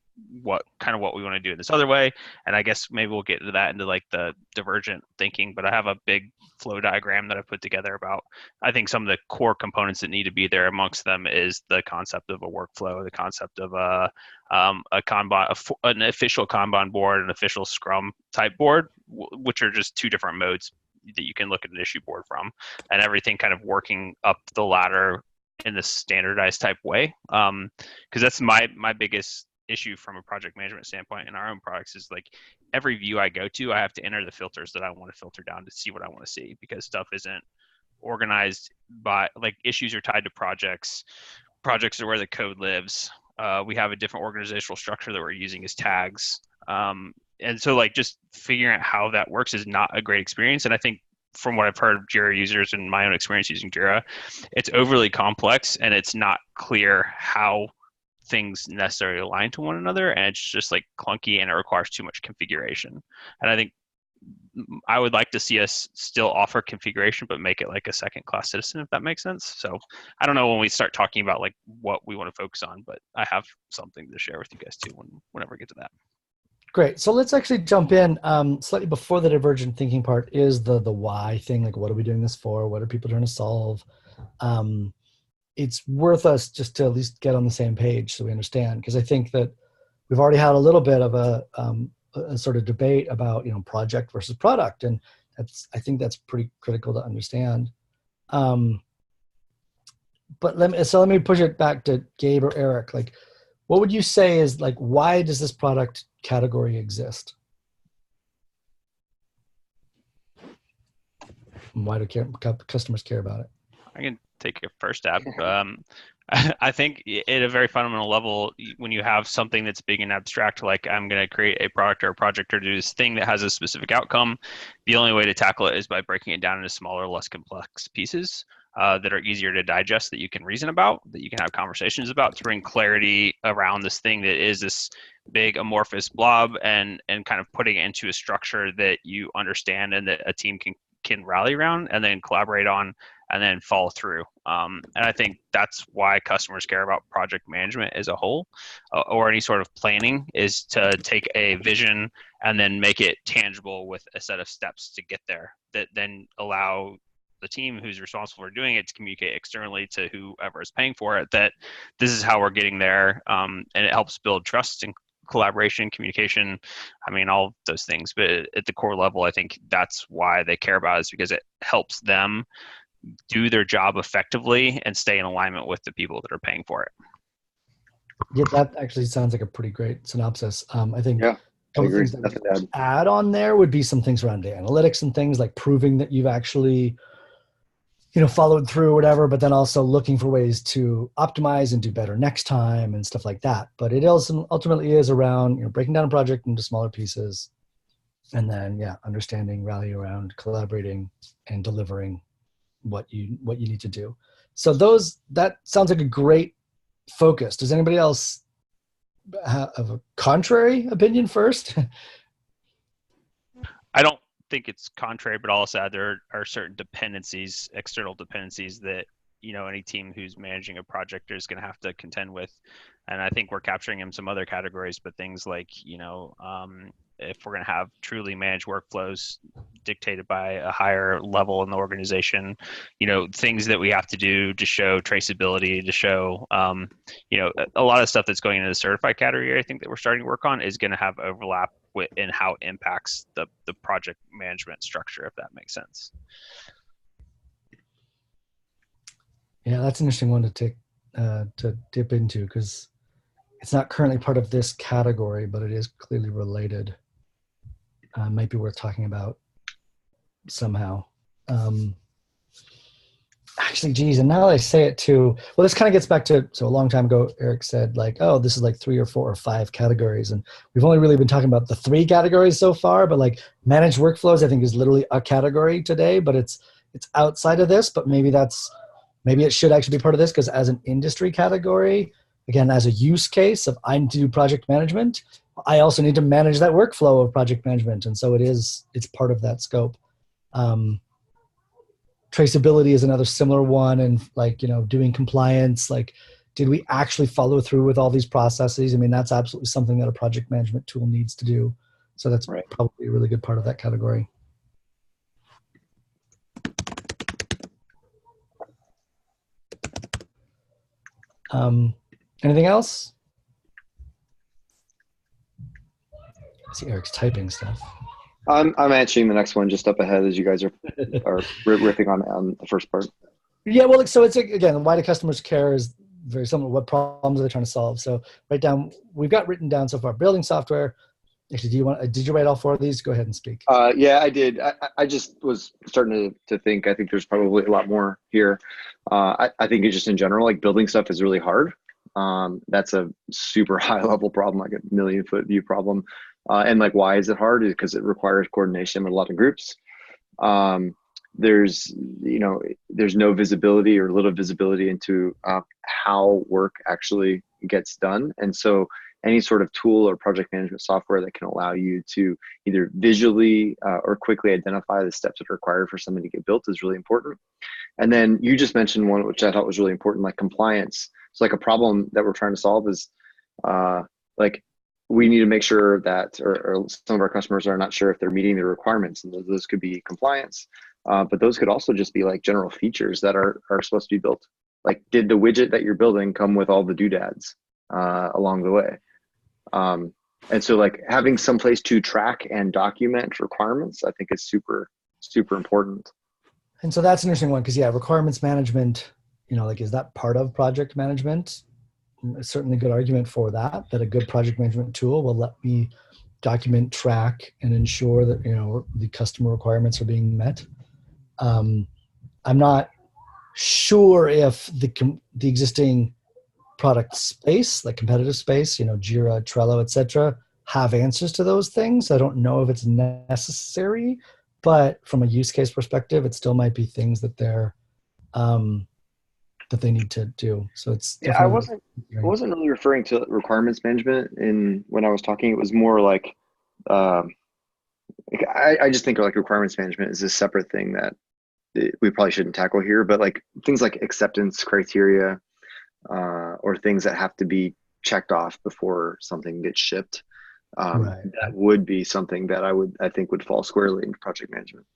what we want to do in this other way. And I guess maybe we'll get into that into like the divergent thinking, but I have a big flow diagram that I put together about, I think some of the core components that need to be there. Amongst them is the concept of a workflow, the concept of a Kanban, an official Kanban board, an official Scrum type board, which are just two different modes that you can look at an issue board from, and everything kind of working up the ladder in this standardized type way. Because that's my biggest issue from a project management standpoint in our own products is like every view I go to, I have to enter the filters that I want to filter down to see what I want to see, because stuff isn't organized by like issues are tied to projects. Projects are where the code lives. We have a different organizational structure that we're using as tags. And so like just figuring out how that works is not a great experience. And I think from what I've heard of Jira users and my own experience using Jira, it's overly complex and it's not clear how things necessarily align to one another, and it's just like clunky and it requires too much configuration. And I think I would like to see us still offer configuration, but make it like a second class citizen, if that makes sense. So I don't know when we start talking about like what we want to focus on, but I have something to share with you guys too whenever we get to that. Great. So let's actually jump in slightly before the divergent thinking part is the why thing. Like, what are we doing this for? What are people trying to solve? It's worth us just to at least get on the same page so we understand, because I think that we've already had a little bit of a sort of debate about, project versus product. And I think that's pretty critical to understand. But let me push it back to Gabe or Eric. Like, what would you say is like, why does this product category exist? And why do customers care about it? I can take a first stab. I think at a very fundamental level, when you have something that's big and abstract, like I'm going to create a product or a project or do this thing that has a specific outcome, the only way to tackle it is by breaking it down into smaller, less complex pieces that are easier to digest, that you can reason about, that you can have conversations about, to bring clarity around this thing that is this big amorphous blob, and kind of putting it into a structure that you understand and that a team can rally around and then collaborate on and then follow through. And I think that's why customers care about project management as a whole, or any sort of planning, is to take a vision and then make it tangible with a set of steps to get there, that then allow the team who's responsible for doing it to communicate externally to whoever is paying for it that this is how we're getting there. And it helps build trust and collaboration, communication, I mean, all of those things. But at the core level, I think that's why they care about it, is because it helps them do their job effectively and stay in alignment with the people that are paying for it. Yeah, that actually sounds like a pretty great synopsis. I think Yeah, I some agree. things that Nothing we to could add on there would be some things around data analytics and things like proving that you've actually, followed through or whatever, but then also looking for ways to optimize and do better next time and stuff like that. But it also ultimately is around, breaking down a project into smaller pieces, and then, understanding value around collaborating and delivering what you need to do. So that sounds like a great focus. Does anybody else have a contrary opinion first? I don't think it's contrary, but I'll also add there are certain dependencies, external dependencies, that any team who's managing a project is going to have to contend with. And I think we're capturing in some other categories, but things like if we're going to have truly managed workflows dictated by a higher level in the organization, things that we have to do to show traceability, to show a lot of stuff that's going into the certified category, I think, that we're starting to work on, is going to have overlap in how it impacts the project management structure, if that makes sense. Yeah, that's an interesting one to take to dip into, because it's not currently part of this category, but it is clearly related. Might be worth talking about somehow. Actually, geez, and now that I say it too, well, this kind of gets back to, so a long time ago, Eric said like, oh, this is like 3 or 4 or 5 categories. And we've only really been talking about the 3 categories so far, but like managed workflows, I think, is literally a category today, but it's outside of this, but maybe it should actually be part of this, because as an industry category, again, as a use case of I need to do project management, I also need to manage that workflow of project management. And so it's part of that scope. Traceability is another similar one. And like, doing compliance, like, did we actually follow through with all these processes? I mean, that's absolutely something that a project management tool needs to do. So that's Right. Probably a really good part of that category. Anything else? I see Eric's typing stuff. I'm answering the next one just up ahead as you guys are riffing on the first part. Yeah, well, so it's, again, why do customers care is very similar. What problems are they trying to solve? So we've got written down so far, building software. Actually, did you write all 4 of these? Go ahead and speak. Yeah, I did. I just was starting to think, I think there's probably a lot more here. I think it's just in general, like, building stuff is really hard. That's a super high level problem, like a 1,000,000-foot view problem. And like, why is it hard? Because it requires coordination with a lot of groups. There's no visibility or little visibility into how work actually gets done. And so any sort of tool or project management software that can allow you to either visually or quickly identify the steps that are required for something to get built is really important. And then you just mentioned one, which I thought was really important, like compliance. So like a problem that we're trying to solve is like, we need to make sure that, or some of our customers are not sure if they're meeting the requirements, and those could be compliance, but those could also just be like general features that are supposed to be built. Like, did the widget that you're building come with all the doodads along the way? And so like having some place to track and document requirements, I think, is super, super important. And so that's an interesting one, because requirements management, like, is that part of project management? certainly a good argument for that, that a good project management tool will let me document, track, and ensure that, the customer requirements are being met. I'm not sure if the existing product space, like competitive space, Jira, Trello, etc., have answers to those things. I don't know if it's necessary, but from a use case perspective, it still might be things that that they need to do. So it's I wasn't really referring to requirements management when I was talking. It was more like, I just think like requirements management is a separate thing that we probably shouldn't tackle here, but like things like acceptance criteria, or things that have to be checked off before something gets shipped. That would be something that I think would fall squarely into project management.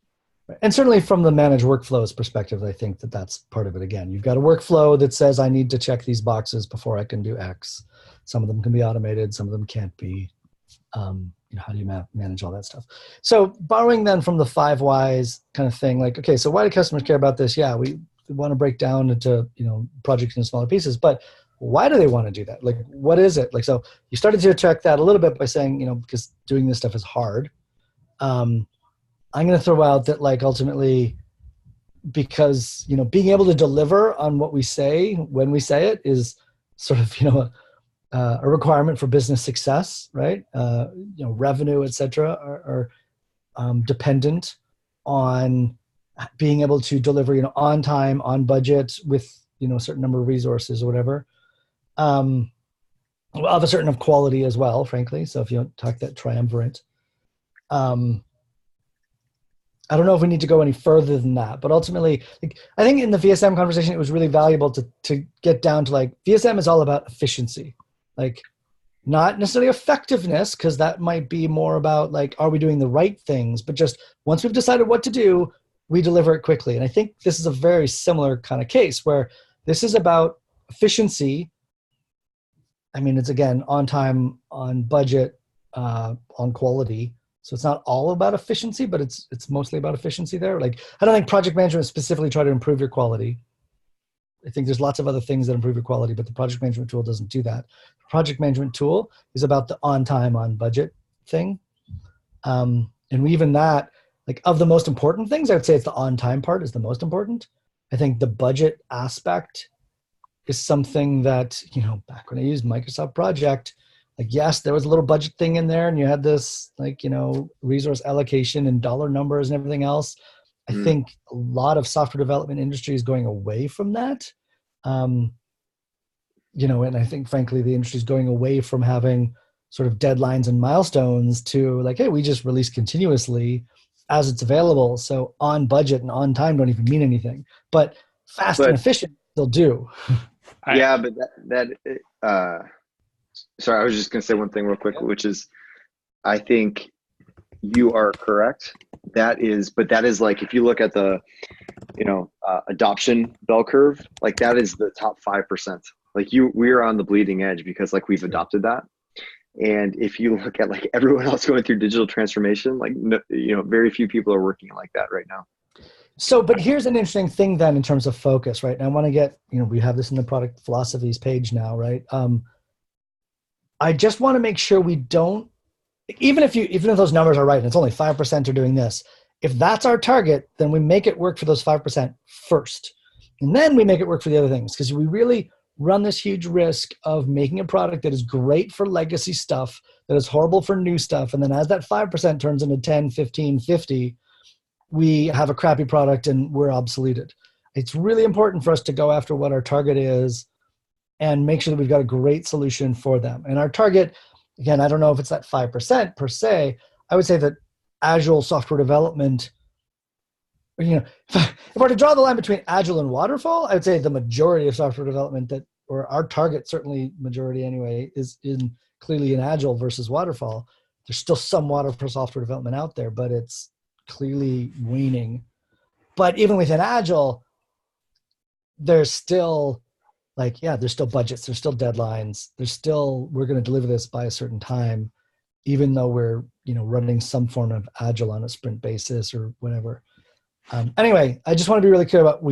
And certainly from the managed workflows perspective, I think that that's part of it. Again, you've got a workflow that says I need to check these boxes before I can do X. Some of them can be automated, some of them can't be. How do you manage all that stuff? So borrowing then from the 5 whys kind of thing, like, okay, so why do customers care about this? Yeah, we want to break down into, projects in smaller pieces, but why do they want to do that? Like, what is it? Like, so you started to check that a little bit by saying, because doing this stuff is hard. I'm going to throw out that, like, ultimately, because, being able to deliver on what we say when we say it is sort of, a requirement for business success, right? Revenue, et cetera, are dependent on being able to deliver, on time, on budget, with, a certain number of resources or whatever. Of a certain of quality as well, frankly. So if you talk that triumvirate, I don't know if we need to go any further than that, but ultimately, like, I think in the VSM conversation, it was really valuable to get down to, like, VSM is all about efficiency, like, not necessarily effectiveness, because that might be more about, like, are we doing the right things? But just once we've decided what to do, we deliver it quickly. And I think this is a very similar kind of case where this is about efficiency. I mean, it's, again, on time, on budget, on quality. So it's not all about efficiency, but it's mostly about efficiency there. Like, I don't think project management specifically try to improve your quality. I think there's lots of other things that improve your quality, but the project management tool doesn't do that. The project management tool is about the on time, on budget thing. And even that, like, of the most important things, I would say it's the on time part is the most important. I think the budget aspect is something that, back when I used Microsoft Project, like, yes, there was a little budget thing in there and you had this, like, resource allocation and dollar numbers and everything else. I think a lot of software development industry is going away from that. And I think, frankly, the industry is going away from having sort of deadlines and milestones to, like, hey, we just release continuously as it's available. So on budget and on time don't even mean anything, but fast and efficient they'll do. Yeah, but sorry, I was just going to say one thing real quick, which is, I think you are correct. That is like, if you look at the, adoption bell curve, like, that is the top 5%. Like, we are on the bleeding edge because, like, we've adopted that. And if you look at, like, everyone else going through digital transformation, like, very few people are working like that right now. So, but here's an interesting thing then in terms of focus, right? And I want to get, we have this in the product philosophies page now, right? I just want to make sure we don't, even if those numbers are right and it's only 5% are doing this, if that's our target, then we make it work for those 5% first. And then we make it work for the other things, because we really run this huge risk of making a product that is great for legacy stuff, that is horrible for new stuff. And then as that 5% turns into 10, 15, 50, we have a crappy product and we're obsoleted. It's really important for us to go after what our target is and make sure that we've got a great solution for them. And our target, again, I don't know if it's that 5% per se. I would say that agile software development, if I were to draw the line between agile and waterfall, I would say the majority of software development or our target, certainly majority anyway, is clearly in agile versus waterfall. There's still some waterfall software development out there, but it's clearly waning. But even within agile, there's still, there's still budgets, there's still deadlines, we're going to deliver this by a certain time, even though we're, running some form of agile on a sprint basis or whatever. Anyway, I just want to be really clear about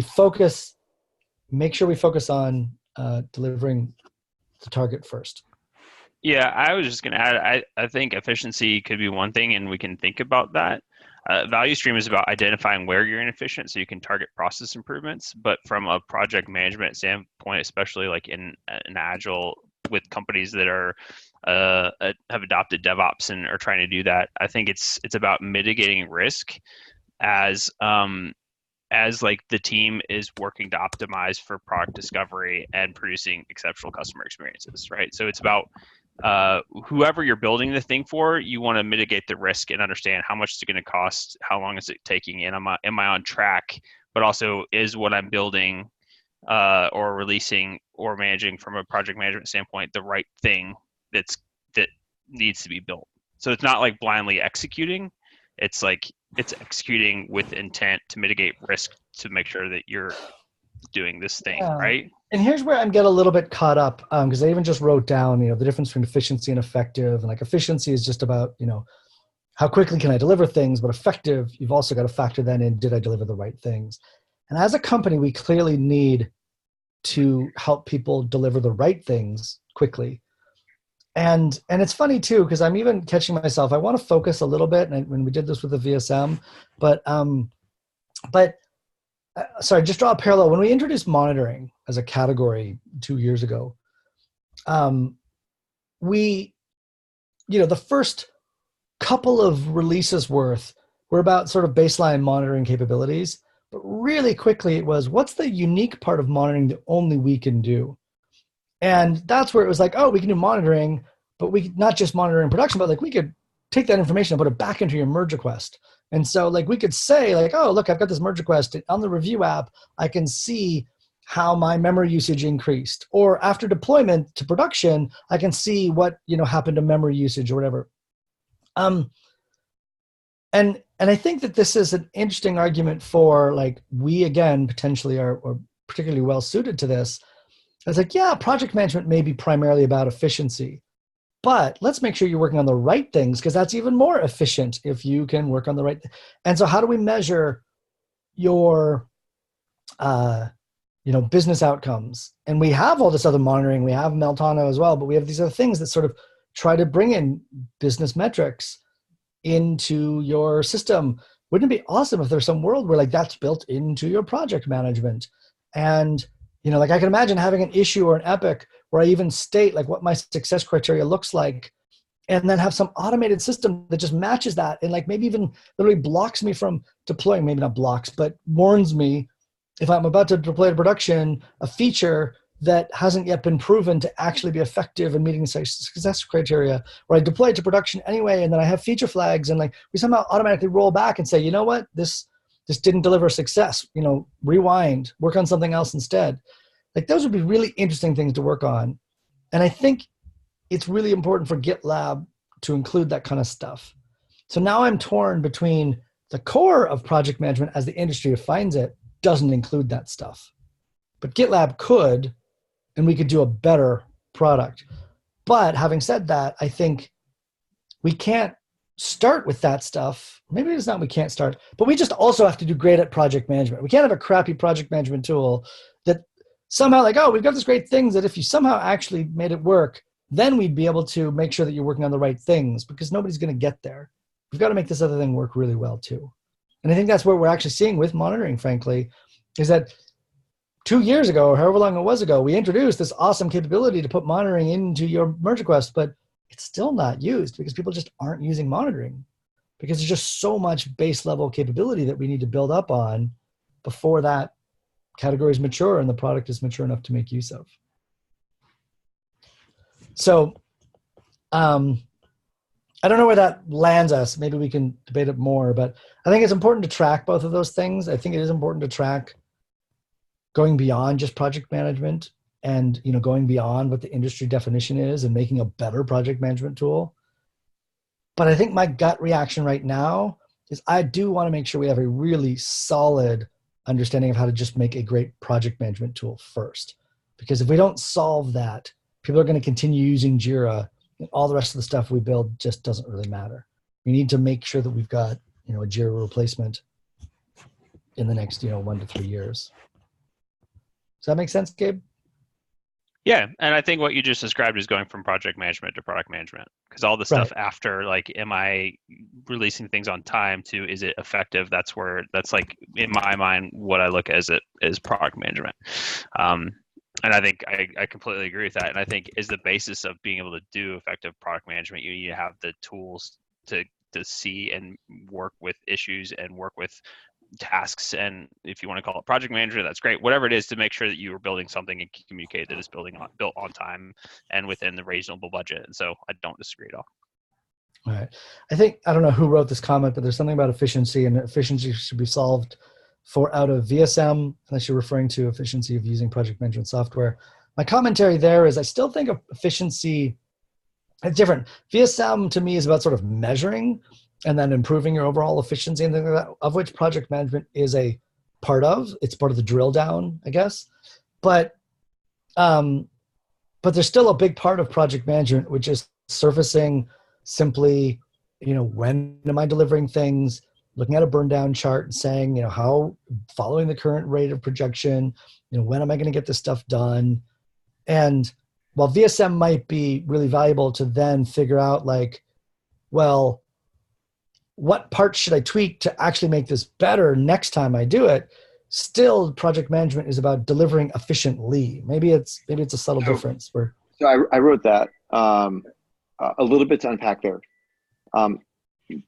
make sure we focus on delivering to target first? Yeah, I was just going to add, I think efficiency could be one thing, and we can think about that. Value stream is about identifying where you're inefficient so you can target process improvements. But from a project management standpoint, especially like in an agile with companies that are have adopted DevOps and are trying to do that, I think it's about mitigating risk as like the team is working to optimize for product discovery and producing exceptional customer experiences, right? So it's about whoever you're building the thing for, you want to mitigate the risk and understand how much it's going to cost, how long is it taking, and am I on track? But also, is what I'm building or releasing or managing from a project management standpoint the right thing that needs to be built? So it's not like blindly executing. It's like it's executing with intent to mitigate risk to make sure that you're doing this thing, right? And here's where I'm getting a little bit caught up because I even just wrote down, the difference between efficiency and effective. And like efficiency is just about, how quickly can I deliver things, but effective, you've also got to factor that in. Did I deliver the right things? And as a company, we clearly need to help people deliver the right things quickly. And it's funny too, because I'm even catching myself. I want to focus a little bit, and when we did this with the VSM, but sorry, just draw a parallel. When we introduced monitoring as a category 2 years ago, we, the first couple of releases worth were about sort of baseline monitoring capabilities, but really quickly it was, what's the unique part of monitoring that only we can do? And that's where it was like, oh, we can do monitoring, but we not just monitor in production, but like we could take that information and put it back into your merge request. And so like we could say like, oh, look, I've got this merge request on the review app. I can see how my memory usage increased. Or after deployment to production, I can see what, happened to memory usage or whatever. And I think that this is an interesting argument for like, we again, potentially are particularly well suited to this. It's like, yeah, project management may be primarily about efficiency, but let's make sure you're working on the right things because that's even more efficient if you can work on the right. And so how do we measure your, business outcomes? And we have all this other monitoring. We have Meltano as well, but we have these other things that sort of try to bring in business metrics into your system. Wouldn't it be awesome if there's some world where like that's built into your project management? And like I can imagine having an issue or an epic where I even state like what my success criteria looks like, and then have some automated system that just matches that and like maybe even literally blocks me from deploying, maybe not blocks, but warns me if I'm about to deploy to production a feature that hasn't yet been proven to actually be effective in meeting success criteria, or I deploy it to production anyway, and then I have feature flags and like we somehow automatically roll back and say, you know what, this didn't deliver success, rewind, work on something else instead. Like those would be really interesting things to work on. And I think it's really important for GitLab to include that kind of stuff. So now I'm torn between the core of project management as the industry defines it doesn't include that stuff. But GitLab could, and we could do a better product. But having said that, I think we can't start with that stuff. Maybe it's not we can't start, but we just also have to do great at project management. We can't have a crappy project management tool that somehow like, oh, we've got this great things that if you somehow actually made it work, then we'd be able to make sure that you're working on the right things because nobody's going to get there. We've got to make this other thing work really well too. And I think that's what we're actually seeing with monitoring, frankly, is that 2 years ago, or however long it was ago, we introduced this awesome capability to put monitoring into your merge request, but it's still not used because people just aren't using monitoring because there's just so much base level capability that we need to build up on before that category is mature and the product is mature enough to make use of. So I don't know where that lands us. Maybe we can debate it more, but I think it's important to track both of those things. I think it is important to track going beyond just project management and going beyond what the industry definition is and making a better project management tool. But I think my gut reaction right now is I do want to make sure we have a really solid understanding of how to just make a great project management tool first. Because if we don't solve that, people are going to continue using Jira and all the rest of the stuff we build just doesn't really matter. We need to make sure that we've got, a Jira replacement in the next, 1 to 3 years. Does that make sense, Gabe? Yeah, and I think what you just described is going from project management to product management, because all the stuff after, like, am I releasing things on time to is it effective? That's like in my mind what I look at as it is product management. And I think I completely agree with that. And I think is the basis of being able to do effective product management, you need to have the tools to see and work with issues and work with tasks, and if you want to call it project manager, that's great, whatever it is, to make sure that you are building something and communicate that it's built on time and within the reasonable budget. And so I don't disagree at all. All right. I don't know who wrote this comment, but there's something about efficiency, and efficiency should be solved out of VSM, unless you're referring to efficiency of using project management software. My commentary there is I still think of efficiency as different. VSM to me is about sort of measuring and then improving your overall efficiency, and things like that, of which project management is a part of. It's part of the drill down, I guess. But there's still a big part of project management, which is surfacing simply, when am I delivering things, looking at a burn down chart and saying, how, following the current rate of projection, when am I going to get this stuff done? And while VSM might be really valuable to then figure out, like, well, what parts should I tweak to actually make this better next time I do it? Still, project management is about delivering efficiently. Maybe it's a subtle difference. So I wrote that a little bit to unpack there.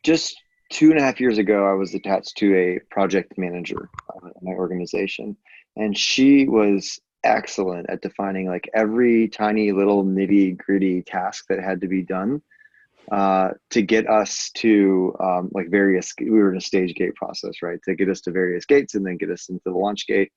Just 2.5 years ago, I was attached to a project manager in my organization, and she was excellent at defining like every tiny little nitty gritty task that had to be done to get us to like we were in a stage gate process, right? To get us to various gates and then get us into the launch gate.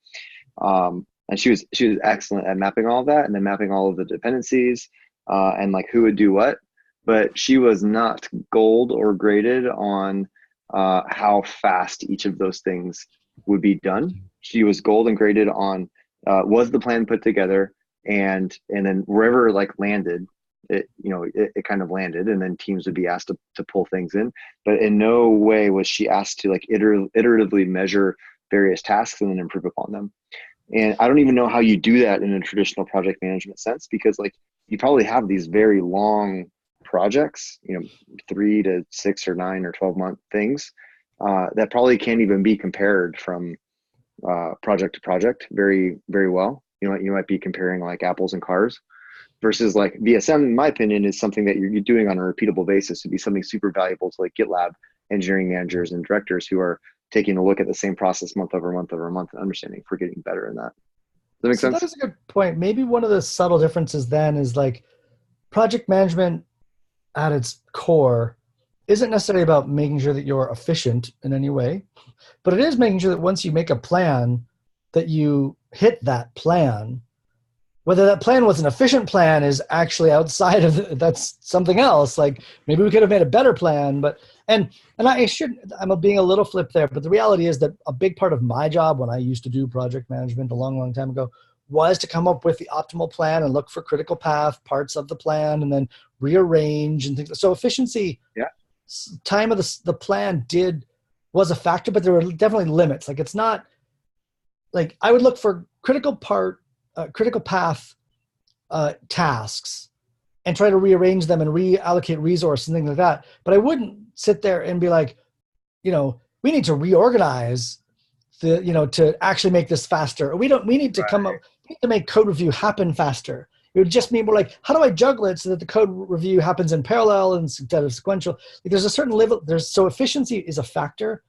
And she was excellent at mapping all of that, and then mapping all of the dependencies and like who would do what. But she was not gold or graded on how fast each of those things would be done. She was gold and graded on was the plan put together, and then wherever like landed, it kind of landed, and then teams would be asked to pull things in. But in no way was she asked to like iteratively measure various tasks and then improve upon them. And I don't even know how you do that in a traditional project management sense, because like you probably have these very long projects, 3 to 6 or 9 or 12 month things that probably can't even be compared from project to project very, very well. You might be comparing like apples and cars. Versus like VSM, in my opinion, is something that you're doing on a repeatable basis to be something super valuable to like GitLab engineering managers and directors who are taking a look at the same process month over month over month and understanding if we're getting better in that. Does that make sense? That is a good point. Maybe one of the subtle differences then is like project management at its core isn't necessarily about making sure that you're efficient in any way, but it is making sure that once you make a plan that you hit that plan. Whether that plan was an efficient plan is actually outside of that's something else. Like maybe we could have made a better plan, but I'm being a little flip there, but the reality is that a big part of my job when I used to do project management a long, long time ago was to come up with the optimal plan and look for critical path parts of the plan and then rearrange and things. So efficiency, time of the plan was a factor, but there were definitely limits. Like it's not like I would look for critical path tasks and try to rearrange them and reallocate resources and things like that. But I wouldn't sit there and be like, we need to reorganize to actually make this faster. We need to to make code review happen faster. It would just mean more like, how do I juggle it so that the code review happens in parallel instead of sequential? Like there's a certain level, so efficiency is a factor,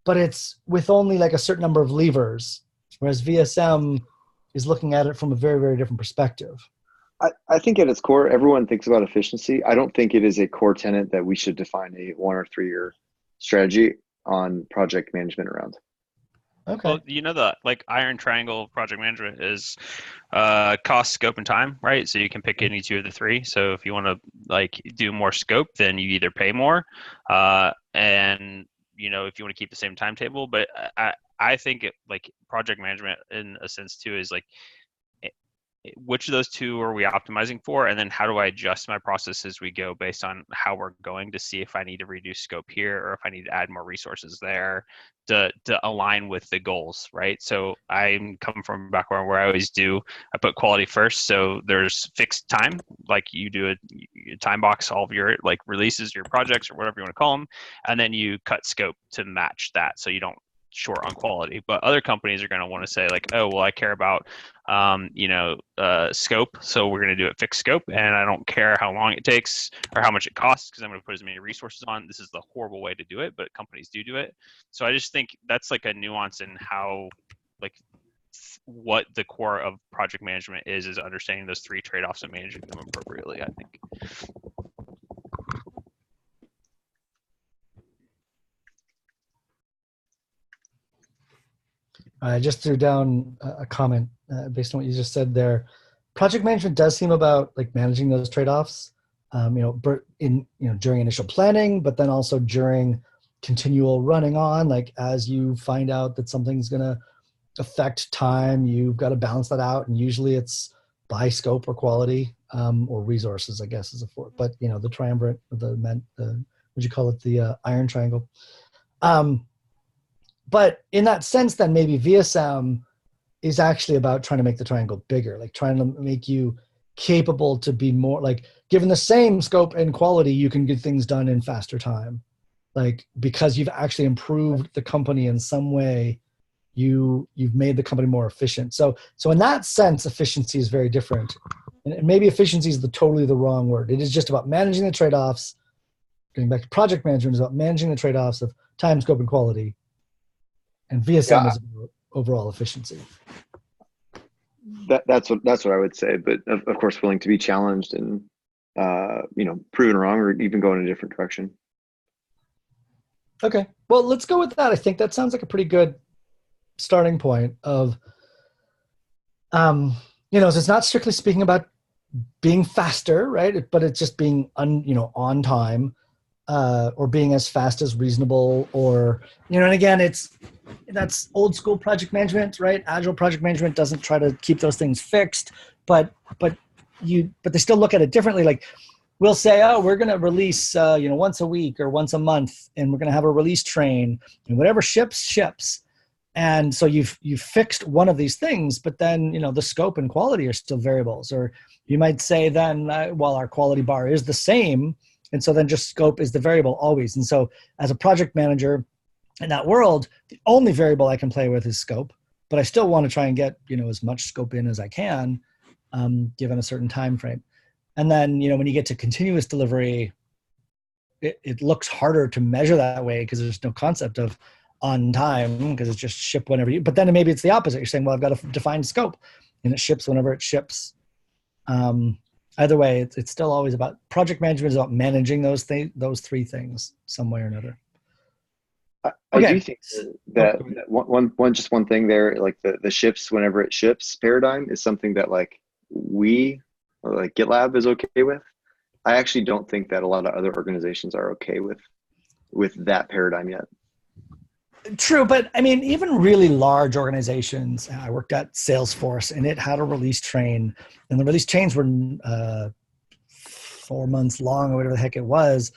but it's with only like a certain number of levers, whereas VSM is looking at it from a very, very different perspective. I think at its core, everyone thinks about efficiency. I don't think it is a core tenet that we should define a 1 or 3 year strategy on project management around. Okay. Well, the like iron triangle of project management is cost, scope, and time, right? So you can pick any 2 of the 3. So if you want to like do more scope, then you either pay more, and if you want to keep the same timetable. But I think like project management in a sense too is like which of those two are we optimizing for, and then how do I adjust my process as we go based on how we're going to see if I need to reduce scope here or if I need to add more resources there to align with the goals, right? So I'm coming from a background where I put quality first. So there's fixed time, like you do a time box all of your like releases, your projects or whatever you want to call them, and then you cut scope to match that so you don't short on quality. But other companies are going to want to say like, oh, well, I care about scope, so we're going to do it fixed scope, and I don't care how long it takes or how much it costs because I'm going to put as many resources on. This is the horrible way to do it, but companies do it. So I just think that's like a nuance in how, like, what the core of project management is understanding those three trade-offs and managing them appropriately, I think. I just threw down a comment based on what you just said there. Project management does seem about like managing those trade-offs, during initial planning, but then also during continual running on, like as you find out that something's going to affect time, you've got to balance that out. And usually it's by scope or quality or resources, I guess is a fourth, but the triumvirate, would you call it the iron triangle? But in that sense, then maybe VSM is actually about trying to make the triangle bigger, like trying to make you capable to be more like, given the same scope and quality, you can get things done in faster time. Like, because you've actually improved the company in some way, you've made the company more efficient. So in that sense, efficiency is very different. And maybe efficiency is totally the wrong word. It is just about managing the trade-offs. Getting back to project management is about managing the trade-offs of time, scope, and quality. And VSM is about overall efficiency. That's what I would say. But of course, willing to be challenged and proven wrong or even go in a different direction. Okay, well, let's go with that. I think that sounds like a pretty good starting point of, so it's not strictly speaking about being faster, right? But it's just being on time, or being as fast as reasonable, or and again, that's old school project management, right? Agile project management doesn't try to keep those things fixed, but they still look at it differently. Like, we'll say, oh, we're going to release once a week or once a month, and we're going to have a release train, and whatever ships. And so you've fixed one of these things, but then the scope and quality are still variables. Or you might say then, well, our quality bar is the same, and so then just scope is the variable always. And so as a project manager in that world, the only variable I can play with is scope, but I still want to try and get as much scope in as I can, given a certain time frame. And then when you get to continuous delivery, it looks harder to measure that way because there's no concept of on time, because it's just ship whenever but then maybe it's the opposite. You're saying, well, I've got a defined scope and it ships whenever it ships. Either way, it's still always about project management is about managing those three things some way or another. I do think that one thing there, like the ships whenever it ships paradigm is something that like GitLab is okay with. I actually don't think that a lot of other organizations are okay with that paradigm yet. True, but I mean, even really large organizations, I worked at Salesforce and it had a release train, and the release trains were 4 months long or whatever the heck it was.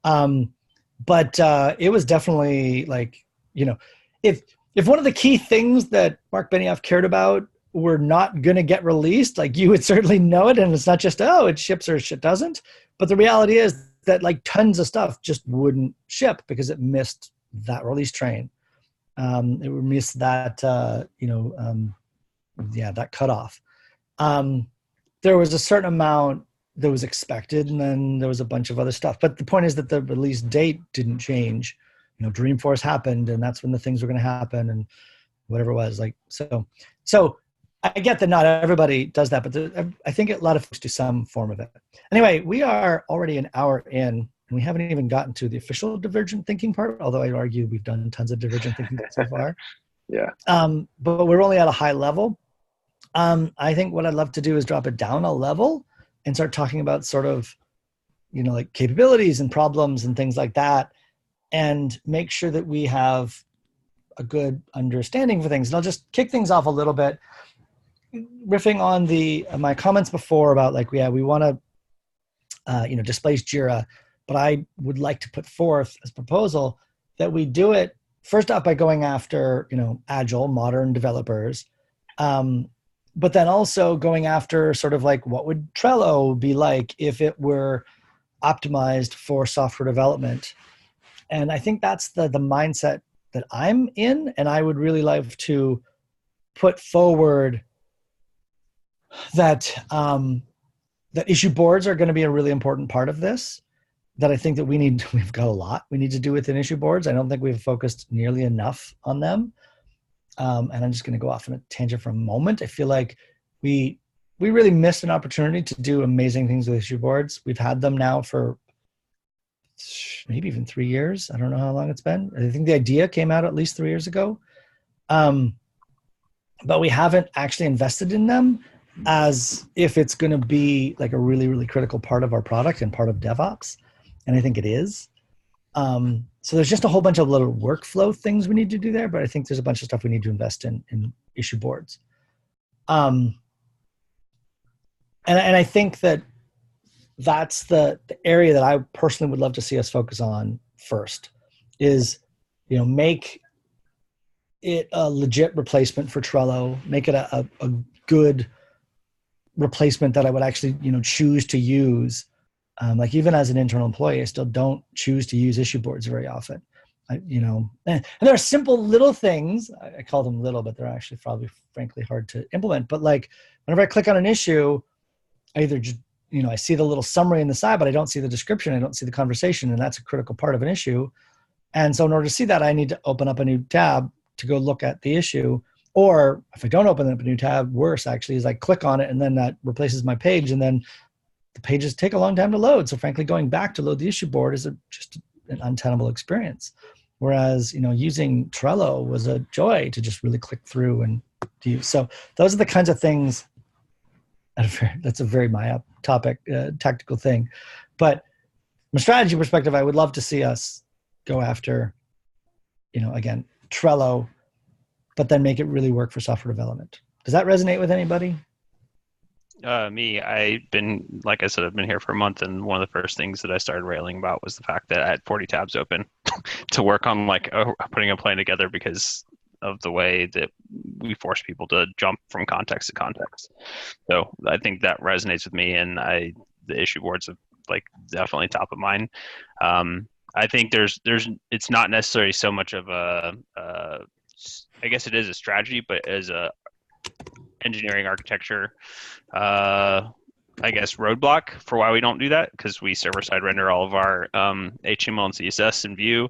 But it was definitely like, if one of the key things that Mark Benioff cared about were not going to get released, like you would certainly know it. And it's not just, oh, it ships or it doesn't. But the reality is that like tons of stuff just wouldn't ship because it missed that release train. It would miss that, that cutoff. There was a certain amount that was expected, and then there was a bunch of other stuff. But the point is that the release date didn't change. Dreamforce happened, and that's when the things were going to happen, and whatever it was. Like so. I get that not everybody does that, but I think a lot of folks do some form of it. Anyway, we are already an hour in, and we haven't even gotten to the official divergent thinking part, although I'd argue we've done tons of divergent thinking so far. Yeah. But we're only at a high level. I think what I'd love to do is drop it down a level and start talking about sort of, like capabilities and problems and things like that, and make sure that we have a good understanding for things. And I'll just kick things off a little bit. riffing on my comments before about like, yeah, we want to displace Jira, but I would like to put forth as a proposal that we do it first up by going after agile modern developers, but then also going after sort of like what would Trello be like if it were optimized for software development. And I think that's the mindset that I'm in, and I would really love to put forward that that issue boards are going to be a really important part of this. That I think that we've got a lot we need to do within issue boards. I don't think we've focused nearly enough on them. And I'm just going to go off on a tangent for a moment. I feel like we really missed an opportunity to do amazing things with issue boards. We've had them now for maybe even 3 years. I don't know how long it's been. I think the idea came out at least 3 years ago. But we haven't actually invested in them as if it's going to be like a really, really critical part of our product and part of DevOps. And I think it is. So there's just a whole bunch of little workflow things we need to do there, but I think there's a bunch of stuff we need to invest in issue boards. And I think that's the area that I personally would love to see us focus on first is, make it a legit replacement for Trello, make it a good replacement that I would actually, choose to use. Like even as an internal employee, I still don't choose to use issue boards very often. And there are simple little things. I call them little, but they're actually probably frankly hard to implement. But like whenever I click on an issue, I either just, I see the little summary in the side, but I don't see the description. I don't see the conversation, and that's a critical part of an issue. And so in order to see that, I need to open up a new tab to go look at the issue. Or if I don't open up a new tab, worse actually is I click on it and then that replaces my page, and then the pages take a long time to load. So frankly, going back to load the issue board is just an untenable experience. Whereas, using Trello was a joy to just really click through and do. So those are the kinds of things. That's a very my topic, tactical thing. But from a strategy perspective, I would love to see us go after, again, Trello, but then make it really work for software development. Does that resonate with anybody? Me, like I said, I've been here for a month, and one of the first things that I started railing about was the fact that I had 40 tabs open to work on putting a plan together because of the way that we force people to jump from context to context. So I think that resonates with me, and the issue boards are like definitely top of mind. I think it's not necessarily so much of I guess it is a strategy, but as a engineering architecture, I guess roadblock for why we don't do that, because we server-side render all of our HTML and CSS in Vue,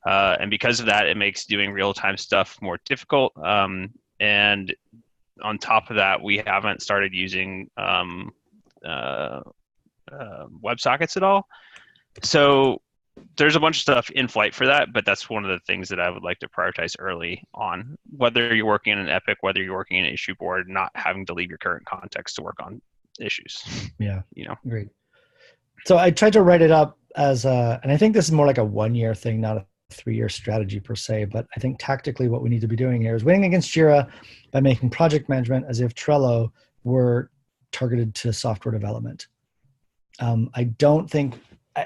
and because of that, it makes doing real-time stuff more difficult. And on top of that, we haven't started using WebSockets at all. So there's a bunch of stuff in flight for that, but that's one of the things that I would like to prioritize early on. Whether you're working in an Epic, whether you're working in an issue board, not having to leave your current context to work on issues. Yeah, great. So I tried to write it up as and I think this is more like a 1-year thing, not a 3-year strategy per se, but I think tactically what we need to be doing here is winning against Jira by making project management as if Trello were targeted to software development. I don't think,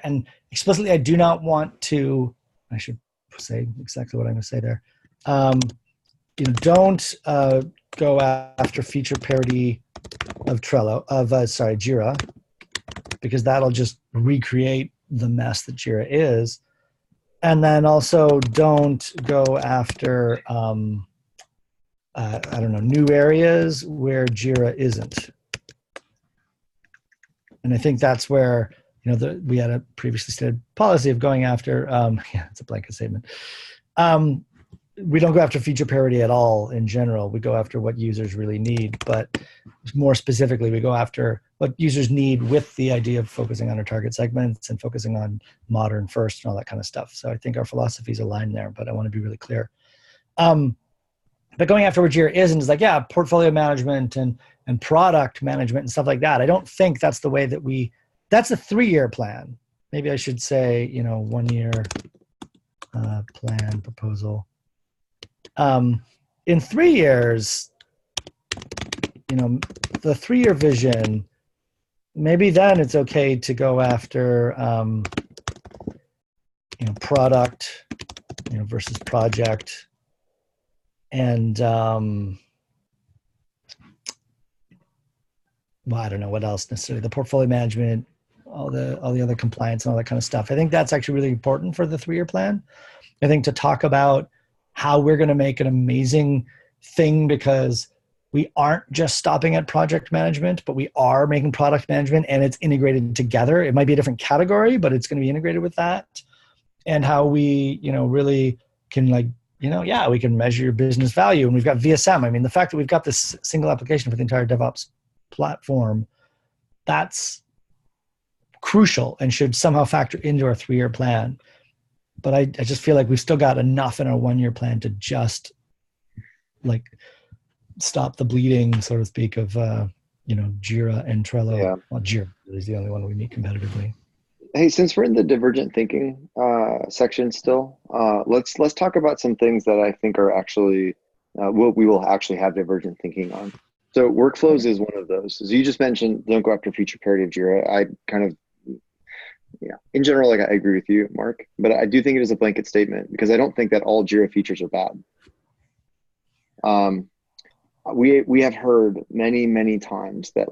and explicitly, I do not want to, I should say exactly what I'm going to say there. Don't go after feature parity of Jira, because that'll just recreate the mess that Jira is. And then also don't go after, new areas where Jira isn't. And I think that's where, we had a previously stated policy of going after, it's a blanket statement. We don't go after feature parity at all in general. We go after what users really need, but more specifically, we go after what users need with the idea of focusing on our target segments and focusing on modern first and all that kind of stuff. So I think our philosophies align there, but I want to be really clear. But going after where Jira isn't is like, yeah, portfolio management and product management and stuff like that. I don't think that's the way that that's a 3-year plan. Maybe I should say, 1-year plan proposal. In 3 years, the 3-year vision, maybe then it's okay to go after, product, versus project. And, well, I don't know what else necessarily, the portfolio management, all the other compliance and all that kind of stuff. I think that's actually really important for the 3-year plan. I think to talk about how we're going to make an amazing thing, because we aren't just stopping at project management, but we are making product management, and it's integrated together. It might be a different category, but it's going to be integrated with that. And how we, really can we can measure your business value. And we've got VSM. I mean, the fact that we've got this single application for the entire DevOps platform, that's crucial and should somehow factor into our 3-year plan. But I just feel like we've still got enough in our 1-year plan to just stop the bleeding, so to speak, of Jira and Trello. Yeah. Well, Jira is the only one we meet competitively. Hey, since we're in the divergent thinking section still, let's talk about some things that I think are actually we will actually have divergent thinking on. So workflows is one of those. As you just mentioned, don't go after feature parity of Jira. I kind of, in general, I agree with you, Mark, but I do think it is a blanket statement, because I don't think that all Jira features are bad. We have heard many times that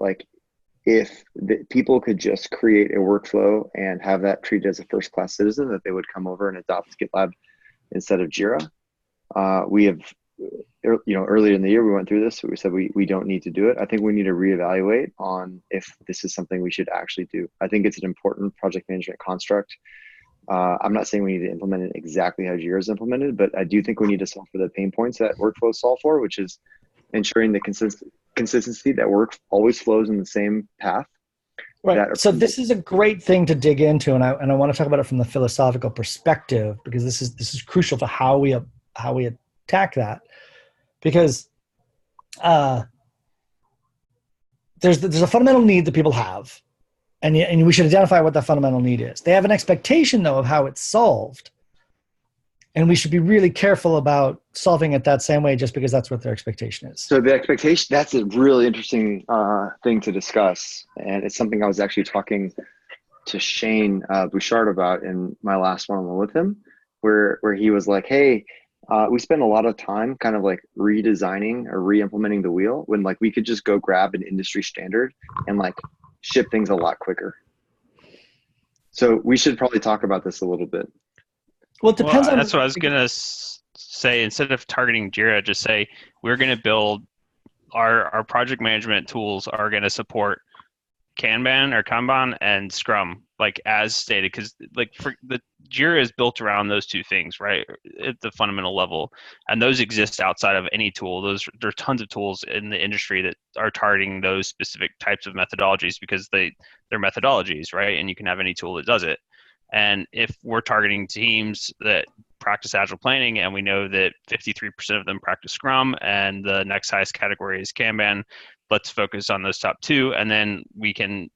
if people could just create a workflow and have that treated as a first-class citizen, that they would come over and adopt GitLab instead of Jira. We have, earlier in the year, we went through this. We said we don't need to do it. I think we need to reevaluate on if this is something we should actually do. I think it's an important project management construct. I'm not saying we need to implement it exactly how Jira is implemented, but I do think we need to solve for the pain points that workflows solve for, which is ensuring the consistency that work always flows in the same path. Right. So this is a great thing to dig into, and I want to talk about it from the philosophical perspective, because this is crucial to how we attack that. Because there's a fundamental need that people have, and we should identify what that fundamental need is. They have an expectation, though, of how it's solved, and we should be really careful about solving it that same way just because that's what their expectation is. So the expectation, that's a really interesting thing to discuss. And it's something I was actually talking to Shane Bouchard about in my last one-on-one with him, where he was like, hey, we spend a lot of time kind of redesigning or re-implementing the wheel when we could just go grab an industry standard and ship things a lot quicker. So we should probably talk about this a little bit. Well, it depends on. That's what I was going to say. Instead of targeting Jira, just say we're going to build our project management tools are going to support Kanban or Kanban and Scrum, as stated, because for the Jira is built around those two things, right, at the fundamental level, and those exist outside of any tool. There are tons of tools in the industry that are targeting those specific types of methodologies because they're methodologies, right, and you can have any tool that does it. And if we're targeting teams that practice Agile planning, and we know that 53% of them practice Scrum, and the next highest category is Kanban, let's focus on those top two, and then we can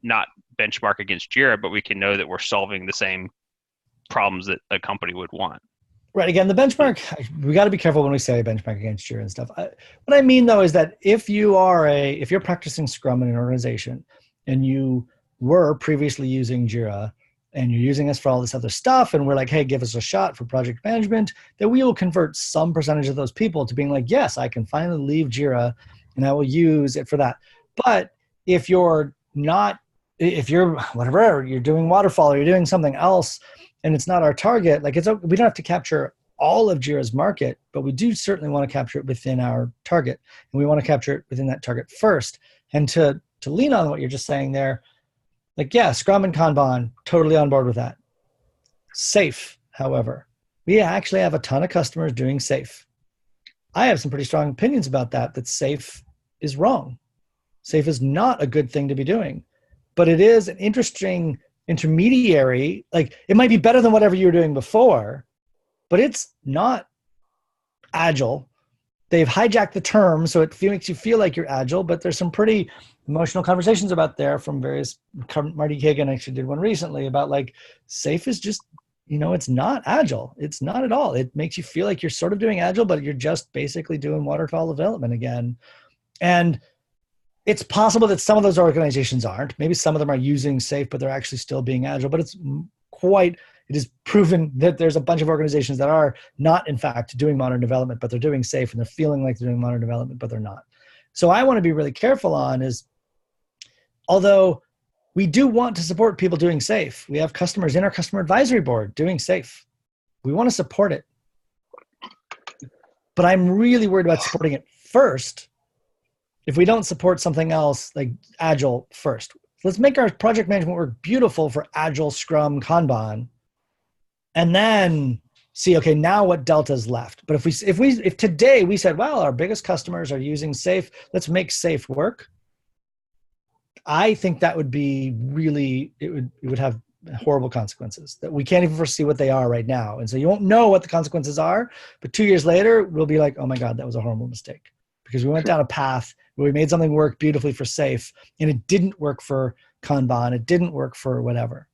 not benchmark against Jira, but we can know that we're solving the same problems that a company would want. Right. Again, the benchmark, we got to be careful when we say benchmark against Jira and stuff. What I mean, though, is that if you're practicing Scrum in an organization and you were previously using Jira, and you're using us for all this other stuff, and we're like, hey, give us a shot for project management, then we will convert some percentage of those people to being like, yes, I can finally leave Jira and I will use it for that. But if you're whatever, you're doing waterfall or you're doing something else and it's not our target, we don't have to capture all of Jira's market, but we do certainly want to capture it within our target. And we want to capture it within that target first. And to lean on what you're just saying there, Scrum and Kanban, totally on board with that. Safe, however, we actually have a ton of customers doing Safe. I have some pretty strong opinions about that Safe is wrong. Safe is not a good thing to be doing, but it is an interesting intermediary. It might be better than whatever you were doing before, but it's not Agile. They've hijacked the term, so it makes you feel like you're Agile, but there's some pretty emotional conversations about there from various. Marty Kagan actually did one recently about Safe is just, it's not Agile. It's not at all. It makes you feel like you're sort of doing Agile, but you're just basically doing waterfall development again. And It's possible that some of those organizations aren't. Maybe some of them are using SAFe, but they're actually still being agile. But it is proven that there's a bunch of organizations that are not, in fact, doing modern development, but they're doing SAFe, and they're feeling like they're doing modern development, but they're not. So I want to be really careful on is, although we do want to support people doing SAFe, we have customers in our customer advisory board doing SAFe. We want to support it. But I'm really worried about supporting it first if we don't support something else like Agile first. Let's make our project management work beautiful for Agile, Scrum, Kanban, and then see, okay, now what delta's left. But if today we said, well, our biggest customers are using SAFe, let's make SAFe work, I think that would be really, it would have horrible consequences that we can't even foresee what they are right now. And so you won't know what the consequences are, but 2 years later, we'll be like, oh my God, that was a horrible mistake. Because we went down a path where we made something work beautifully for SAFe, and it didn't work for Kanban, it didn't work for whatever.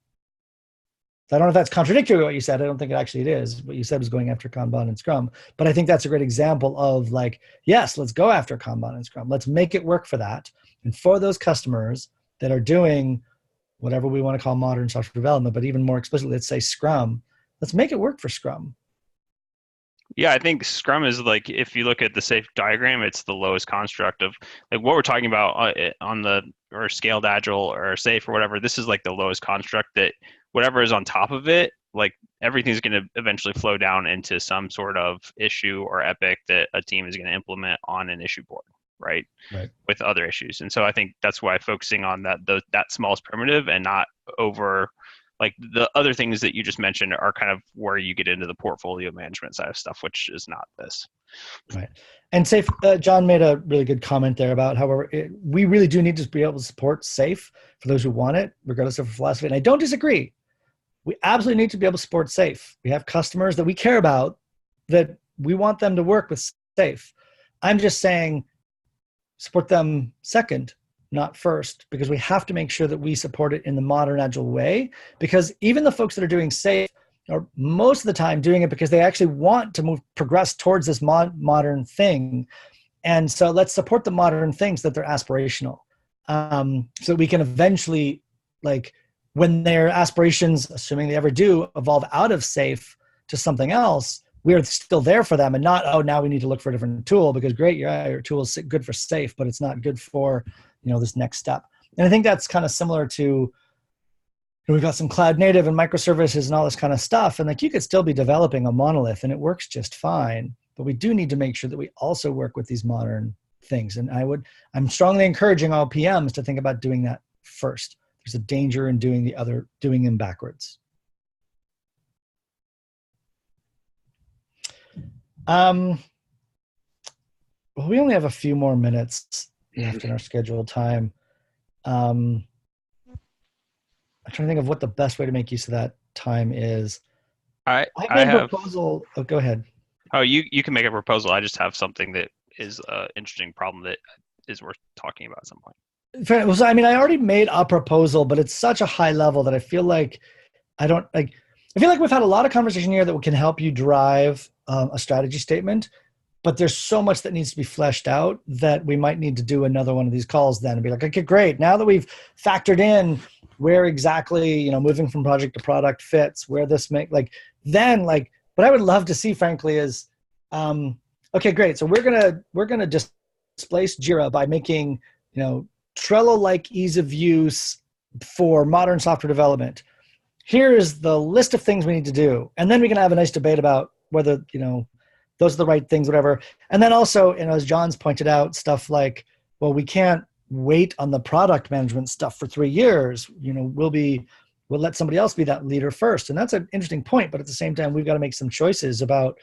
So I don't know if that's contradictory to what you said. I don't think it actually it is. What you said was going after Kanban and Scrum. But I think that's a great example of like, yes, let's go after Kanban and Scrum. Let's make it work for that. And for those customers that are doing whatever we want to call modern software development, but even more explicitly, let's say Scrum, let's make it work for Scrum. Yeah, I think Scrum is like, if you look at the SAFe diagram, it's the lowest construct of like what we're talking about on the, or scaled Agile or SAFe or whatever. This is like the lowest construct that whatever is on top of it, like everything's going to eventually flow down into some sort of issue or epic that a team is going to implement on an issue board, right? With other issues. And so I think that's why focusing on that smallest primitive and not over like the other things that you just mentioned are kind of where you get into the portfolio management side of stuff, which is not this. Right. And SAFe, John made a really good comment there about how we really do need to be able to support SAFe for those who want it, regardless of philosophy. And I don't disagree. We absolutely need to be able to support SAFe. We have customers that we care about that we want them to work with SAFe. I'm just saying support them second, not first, because we have to make sure that we support it in the modern Agile way, because even the folks that are doing SAFe are most of the time doing it because they actually want to progress towards this modern thing. And so let's support the modern things that they're aspirational. So we can eventually, like when their aspirations, assuming they ever do, evolve out of SAFe to something else, we're still there for them and not, oh, now we need to look for a different tool because great, your tool is good for SAFe, but it's not good for, this next step. And I think that's kind of similar to, we've got some cloud native and microservices and all this kind of stuff. And like you could still be developing a monolith and it works just fine, but we do need to make sure that we also work with these modern things. And I'm strongly encouraging all PMs to think about doing that first. There's a danger in doing them backwards. Well, we only have a few more minutes left in our scheduled time. I'm trying to think of what the best way to make use of that time is. I have a proposal. Oh, go ahead. Oh, you can make a proposal. I just have something that is an interesting problem that is worth talking about at some point. Well, so, I already made a proposal, but it's such a high level that I feel like I feel like we've had a lot of conversation here that can help you drive a strategy statement, but there's so much that needs to be fleshed out that we might need to do another one of these calls then and be like, okay, great. Now that we've factored in where exactly, moving from project to product fits, where this what I would love to see, frankly, is, okay, great. So we're going to displace Jira by making, Trello-like ease of use for modern software development. Here's the list of things we need to do. And then we can have a nice debate about whether, those are the right things, whatever. And then also, as John's pointed out, stuff like, well, we can't wait on the product management stuff for 3 years. We'll let somebody else be that leader first. And that's an interesting point. But at the same time, we've got to make some choices about,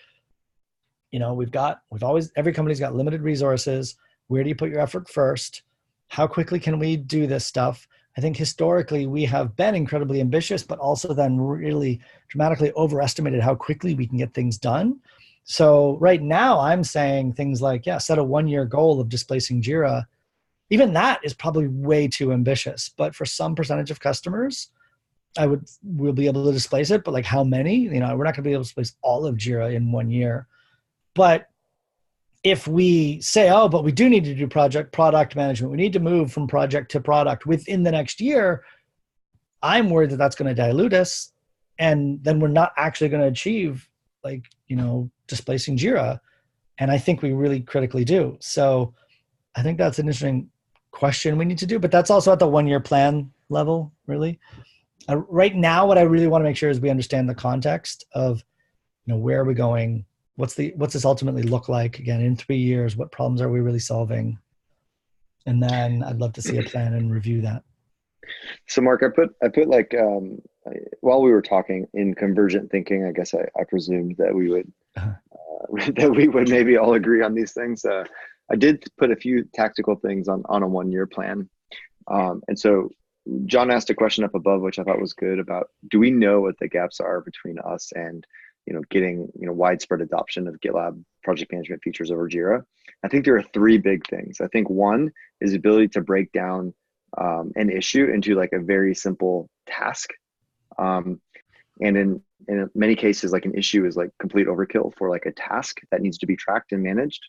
every company's got limited resources. Where do you put your effort first? How quickly can we do this stuff? I think historically we have been incredibly ambitious, but also then really dramatically overestimated how quickly we can get things done. So right now I'm saying things like, set a 1-year goal of displacing Jira. Even that is probably way too ambitious, but for some percentage of customers, we'll be able to displace it, but like how many? We're not gonna be able to displace all of Jira in 1 year. But if we say, oh, but we do need to do product management, we need to move from project to product within the next year, I'm worried that that's going to dilute us. And then we're not actually going to achieve displacing Jira. And I think we really critically do. So I think that's an interesting question we need to do, but that's also at the 1-year plan level, really. Right now, what I really want to make sure is we understand the context of, where are we going? What's this ultimately look like again in 3 years? What problems are we really solving? And then I'd love to see a plan and review that. So Mark, I put like, while we were talking in convergent thinking, I guess I presumed that we would, that we would maybe all agree on these things. I did put a few tactical things on a 1-year plan. And so John asked a question up above, which I thought was good, about, do we know what the gaps are between us and, getting, widespread adoption of GitLab project management features over Jira? I think there are 3 big things. I think one is the ability to break down an issue into like a very simple task. And in many cases, like an issue is like complete overkill for like a task that needs to be tracked and managed.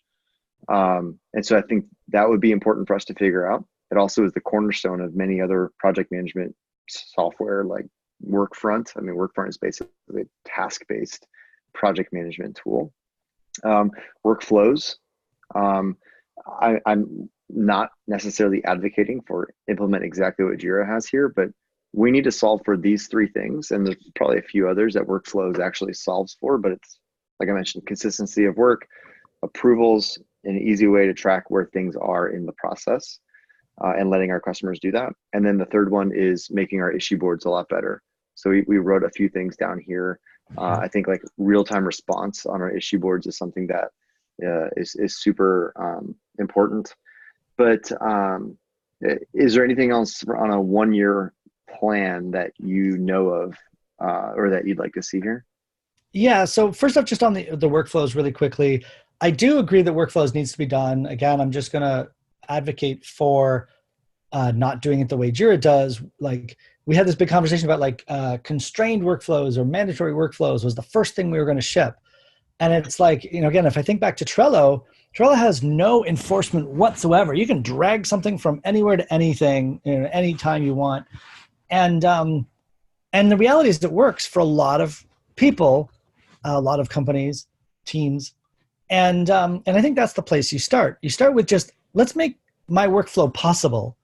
And so I think that would be important for us to figure out. It also is the cornerstone of many other project management software like Workfront. I mean, Workfront is basically a task-based project management tool. Workflows. I'm not necessarily advocating for implement exactly what Jira has here, but we need to solve for these 3 things. And there's probably a few others that Workflows actually solves for, but it's, like I mentioned, consistency of work, approvals, an easy way to track where things are in the process, and letting our customers do that. And then the third one is making our issue boards a lot better. So we wrote a few things down here. I think like real-time response on our issue boards is something that is super important. But is there anything else on a 1-year plan that you know of or that you'd like to see here? Yeah. So first off, just on the workflows really quickly, I do agree that workflows needs to be done. Again, I'm just going to advocate for not doing it the way Jira does. Like we had this big conversation about like constrained workflows or mandatory workflows was the first thing we were going to ship. And it's like, again, if I think back to Trello has no enforcement whatsoever. You can drag something from anywhere to anything, anytime you want. And the reality is it works for a lot of people, a lot of companies, teams. And I think that's the place you start. You start with just, let's make my workflow possible.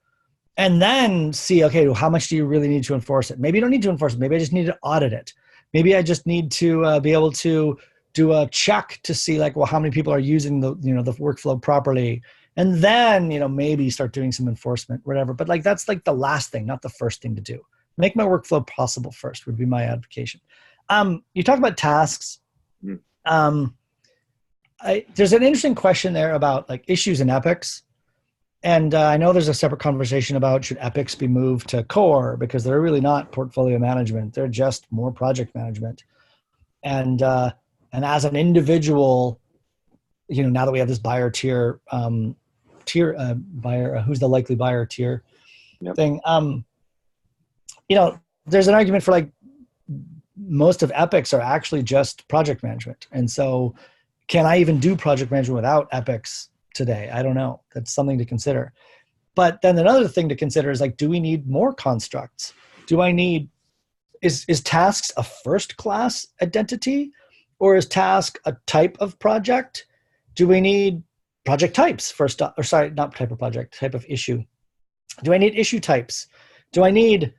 And then see, okay, well, how much do you really need to enforce it? Maybe you don't need to enforce it. Maybe I just need to audit it. Maybe I just need to be able to do a check to see like, well, how many people are using the workflow properly. And then, maybe start doing some enforcement, whatever. But like, that's like the last thing, not the first thing to do. Make my workflow possible first would be my advocation. You talk about tasks. There's an interesting question there about like issues and epics. And I know there's a separate conversation about should epics be moved to core because they're really not portfolio management. They're just more project management. And as an individual, now that we have this buyer tier, buyer, who's the likely buyer tier thing, there's an argument for like most of epics are actually just project management. And so can I even do project management without epics today? I don't know. That's something to consider. But then another thing to consider is like, do we need more constructs? Is tasks a first class identity, or is task a type of project? Do we need project types not type of project, type of issue? Do I need issue types? Do I need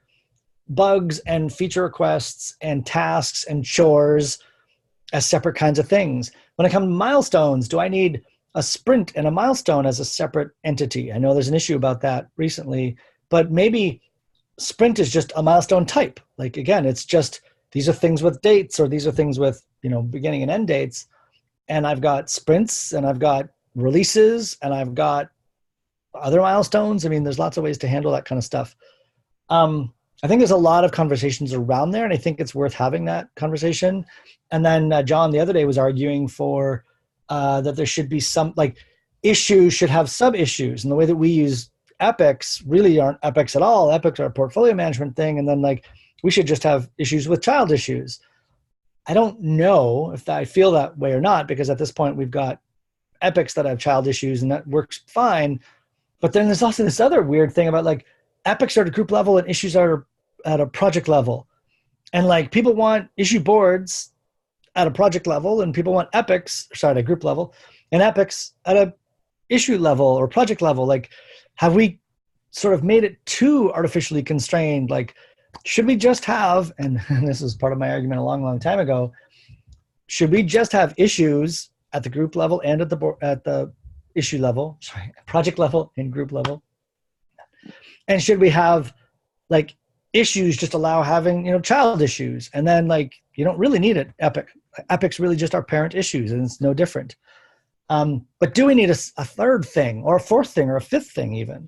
bugs and feature requests and tasks and chores as separate kinds of things? When it comes to milestones, do I need a sprint and a milestone as a separate entity? I know there's an issue about that recently, but maybe sprint is just a milestone type. Like, again, it's just, these are things with dates, or these are things with, beginning and end dates. And I've got sprints and I've got releases and I've got other milestones. I mean, there's lots of ways to handle that kind of stuff. I think there's a lot of conversations around there, and I think it's worth having that conversation. And then John the other day was arguing for that there should be some, like, issues should have sub-issues. And the way that we use epics really aren't epics at all. Epics are a portfolio management thing. And then, like, we should just have issues with child issues. I don't know if I feel that way or not, because at this point we've got epics that have child issues, and that works fine. But then there's also this other weird thing about like epics are at a group level and issues are at a project level. And like people want issue boards at a project level, and people want epics, sorry, at a group level, and epics at a issue level or project level. Like, have we sort of made it too artificially constrained? Like, should we just have, and this is part of my argument a long, long time ago, should we just have issues at the group level and at the issue level, sorry, project level and group level? And should we have like issues just allow having, child issues, and then like you don't really need it epics really just are parent issues, and it's no different. But do we need a third thing or a fourth thing or a fifth thing even?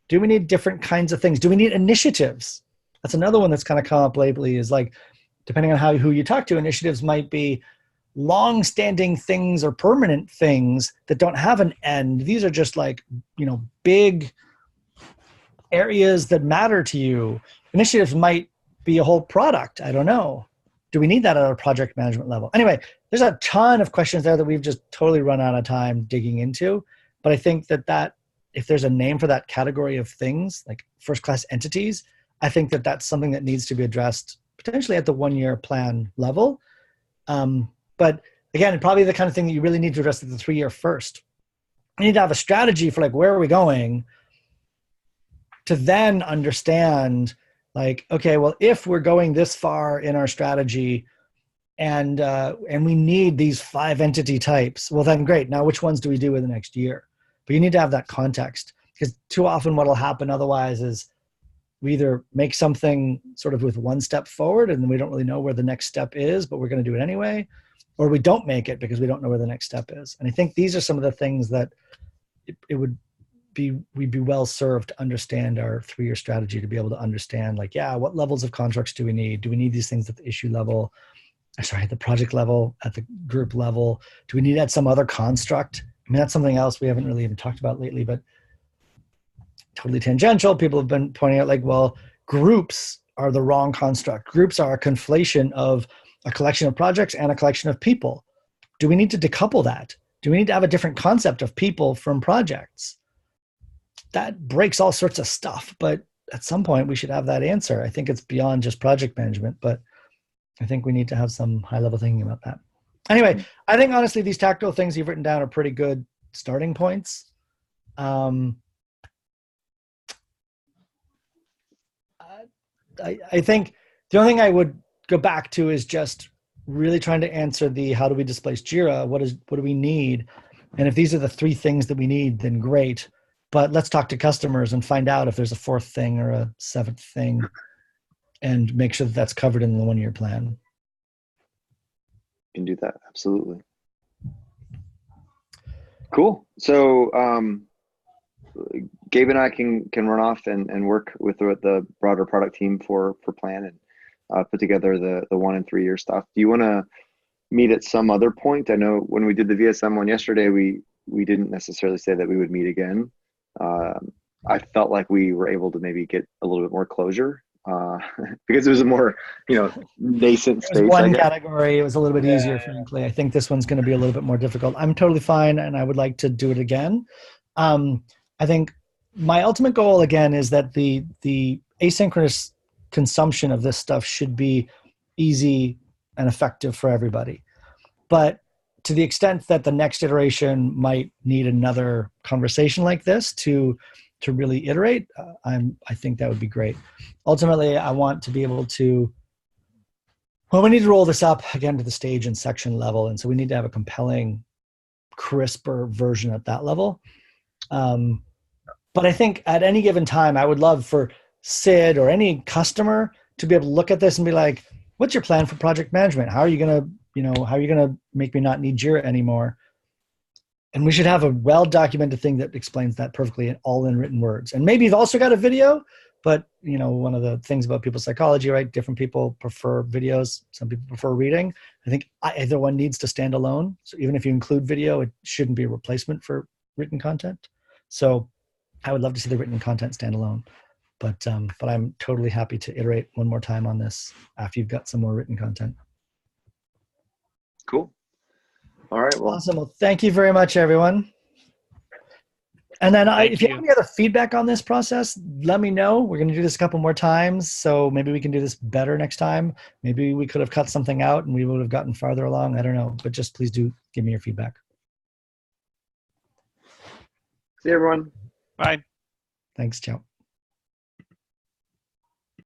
Do we need different kinds of things? Do we need initiatives? That's another one that's kind of come up lately, is like, depending on who you talk to, initiatives might be long-standing things or permanent things that don't have an end. These are just like, big areas that matter to you. Initiatives might be a whole product. I don't know. Do we need that at a project management level? Anyway, there's a ton of questions there that we've just totally run out of time digging into. But I think that if there's a name for that category of things, like first-class entities, I think that that's something that needs to be addressed potentially at the one-year plan level. But again, probably the kind of thing that you really need to address at the 3-year first. You need to have a strategy for like, where are we going, to then understand like, okay, well, if we're going this far in our strategy and we need these 5 entity types, well then great. Now which ones do we do in the next year? But you need to have that context, because too often what will happen otherwise is we either make something sort of with one step forward and we don't really know where the next step is, but we're going to do it anyway, or we don't make it because we don't know where the next step is. And I think these are some of the things that we'd be well served to understand our 3-year strategy, to be able to understand like, yeah, what levels of contracts do we need? Do we need these things at the issue level? Sorry, at the project level, at the group level? Do we need at some other construct? I mean, that's something else we haven't really even talked about lately, but totally tangential. People have been pointing out like, well, groups are the wrong construct. Groups are a conflation of a collection of projects and a collection of people. Do we need to decouple that? Do we need to have a different concept of people from projects? That breaks all sorts of stuff, but at some point we should have that answer. I think it's beyond just project management, but I think we need to have some high-level thinking about that. Anyway, I think honestly these tactical things you've written down are pretty good starting points. I think the only thing I would go back to is just really trying to answer the how do we displace Jira? What do we need? And if these are the 3 things that we need, then great. But let's talk to customers and find out if there's a 4th thing or a 7th thing, and make sure that that's covered in the 1-year plan. You can do that, absolutely. Cool. So Gabe and I can run off and work with the broader product team for plan and put together the 1 and 3 year stuff. Do you want to meet at some other point? I know when we did the VSM one yesterday, we didn't necessarily say that we would meet again. I felt like we were able to maybe get a little bit more closure because it was a more nascent space. One category, it was a little bit easier, frankly. I think this one's going to be a little bit more difficult. I'm totally fine, and I would like to do it again. I think my ultimate goal again is that the asynchronous consumption of this stuff should be easy and effective for everybody. But to the extent that the next iteration might need another conversation like this to really iterate, I think that would be great. Ultimately, I want to be able to, well, we need to roll this up again to the stage and section level. And so we need to have a compelling, crisper version at that level. But I think at any given time, I would love for Sid or any customer to be able to look at this and be like, what's your plan for project management? How are you going to make me not need Jira anymore? And we should have a well-documented thing that explains that perfectly, all in written words. And maybe you've also got a video, but one of the things about people's psychology, right? Different people prefer videos. Some people prefer reading. I think either one needs to stand alone. So even if you include video, it shouldn't be a replacement for written content. So I would love to see the written content stand alone. But I'm totally happy to iterate one more time on this after you've got some more written content. Cool. All right. Well, Awesome. Well, thank you very much, everyone. And then if you have any other feedback on this process, let me know. We're going to do this a couple more times. So maybe we can do this better next time. Maybe we could have cut something out and we would have gotten farther along. I don't know. But just please do give me your feedback. see you, everyone. Bye. Thanks. Ciao.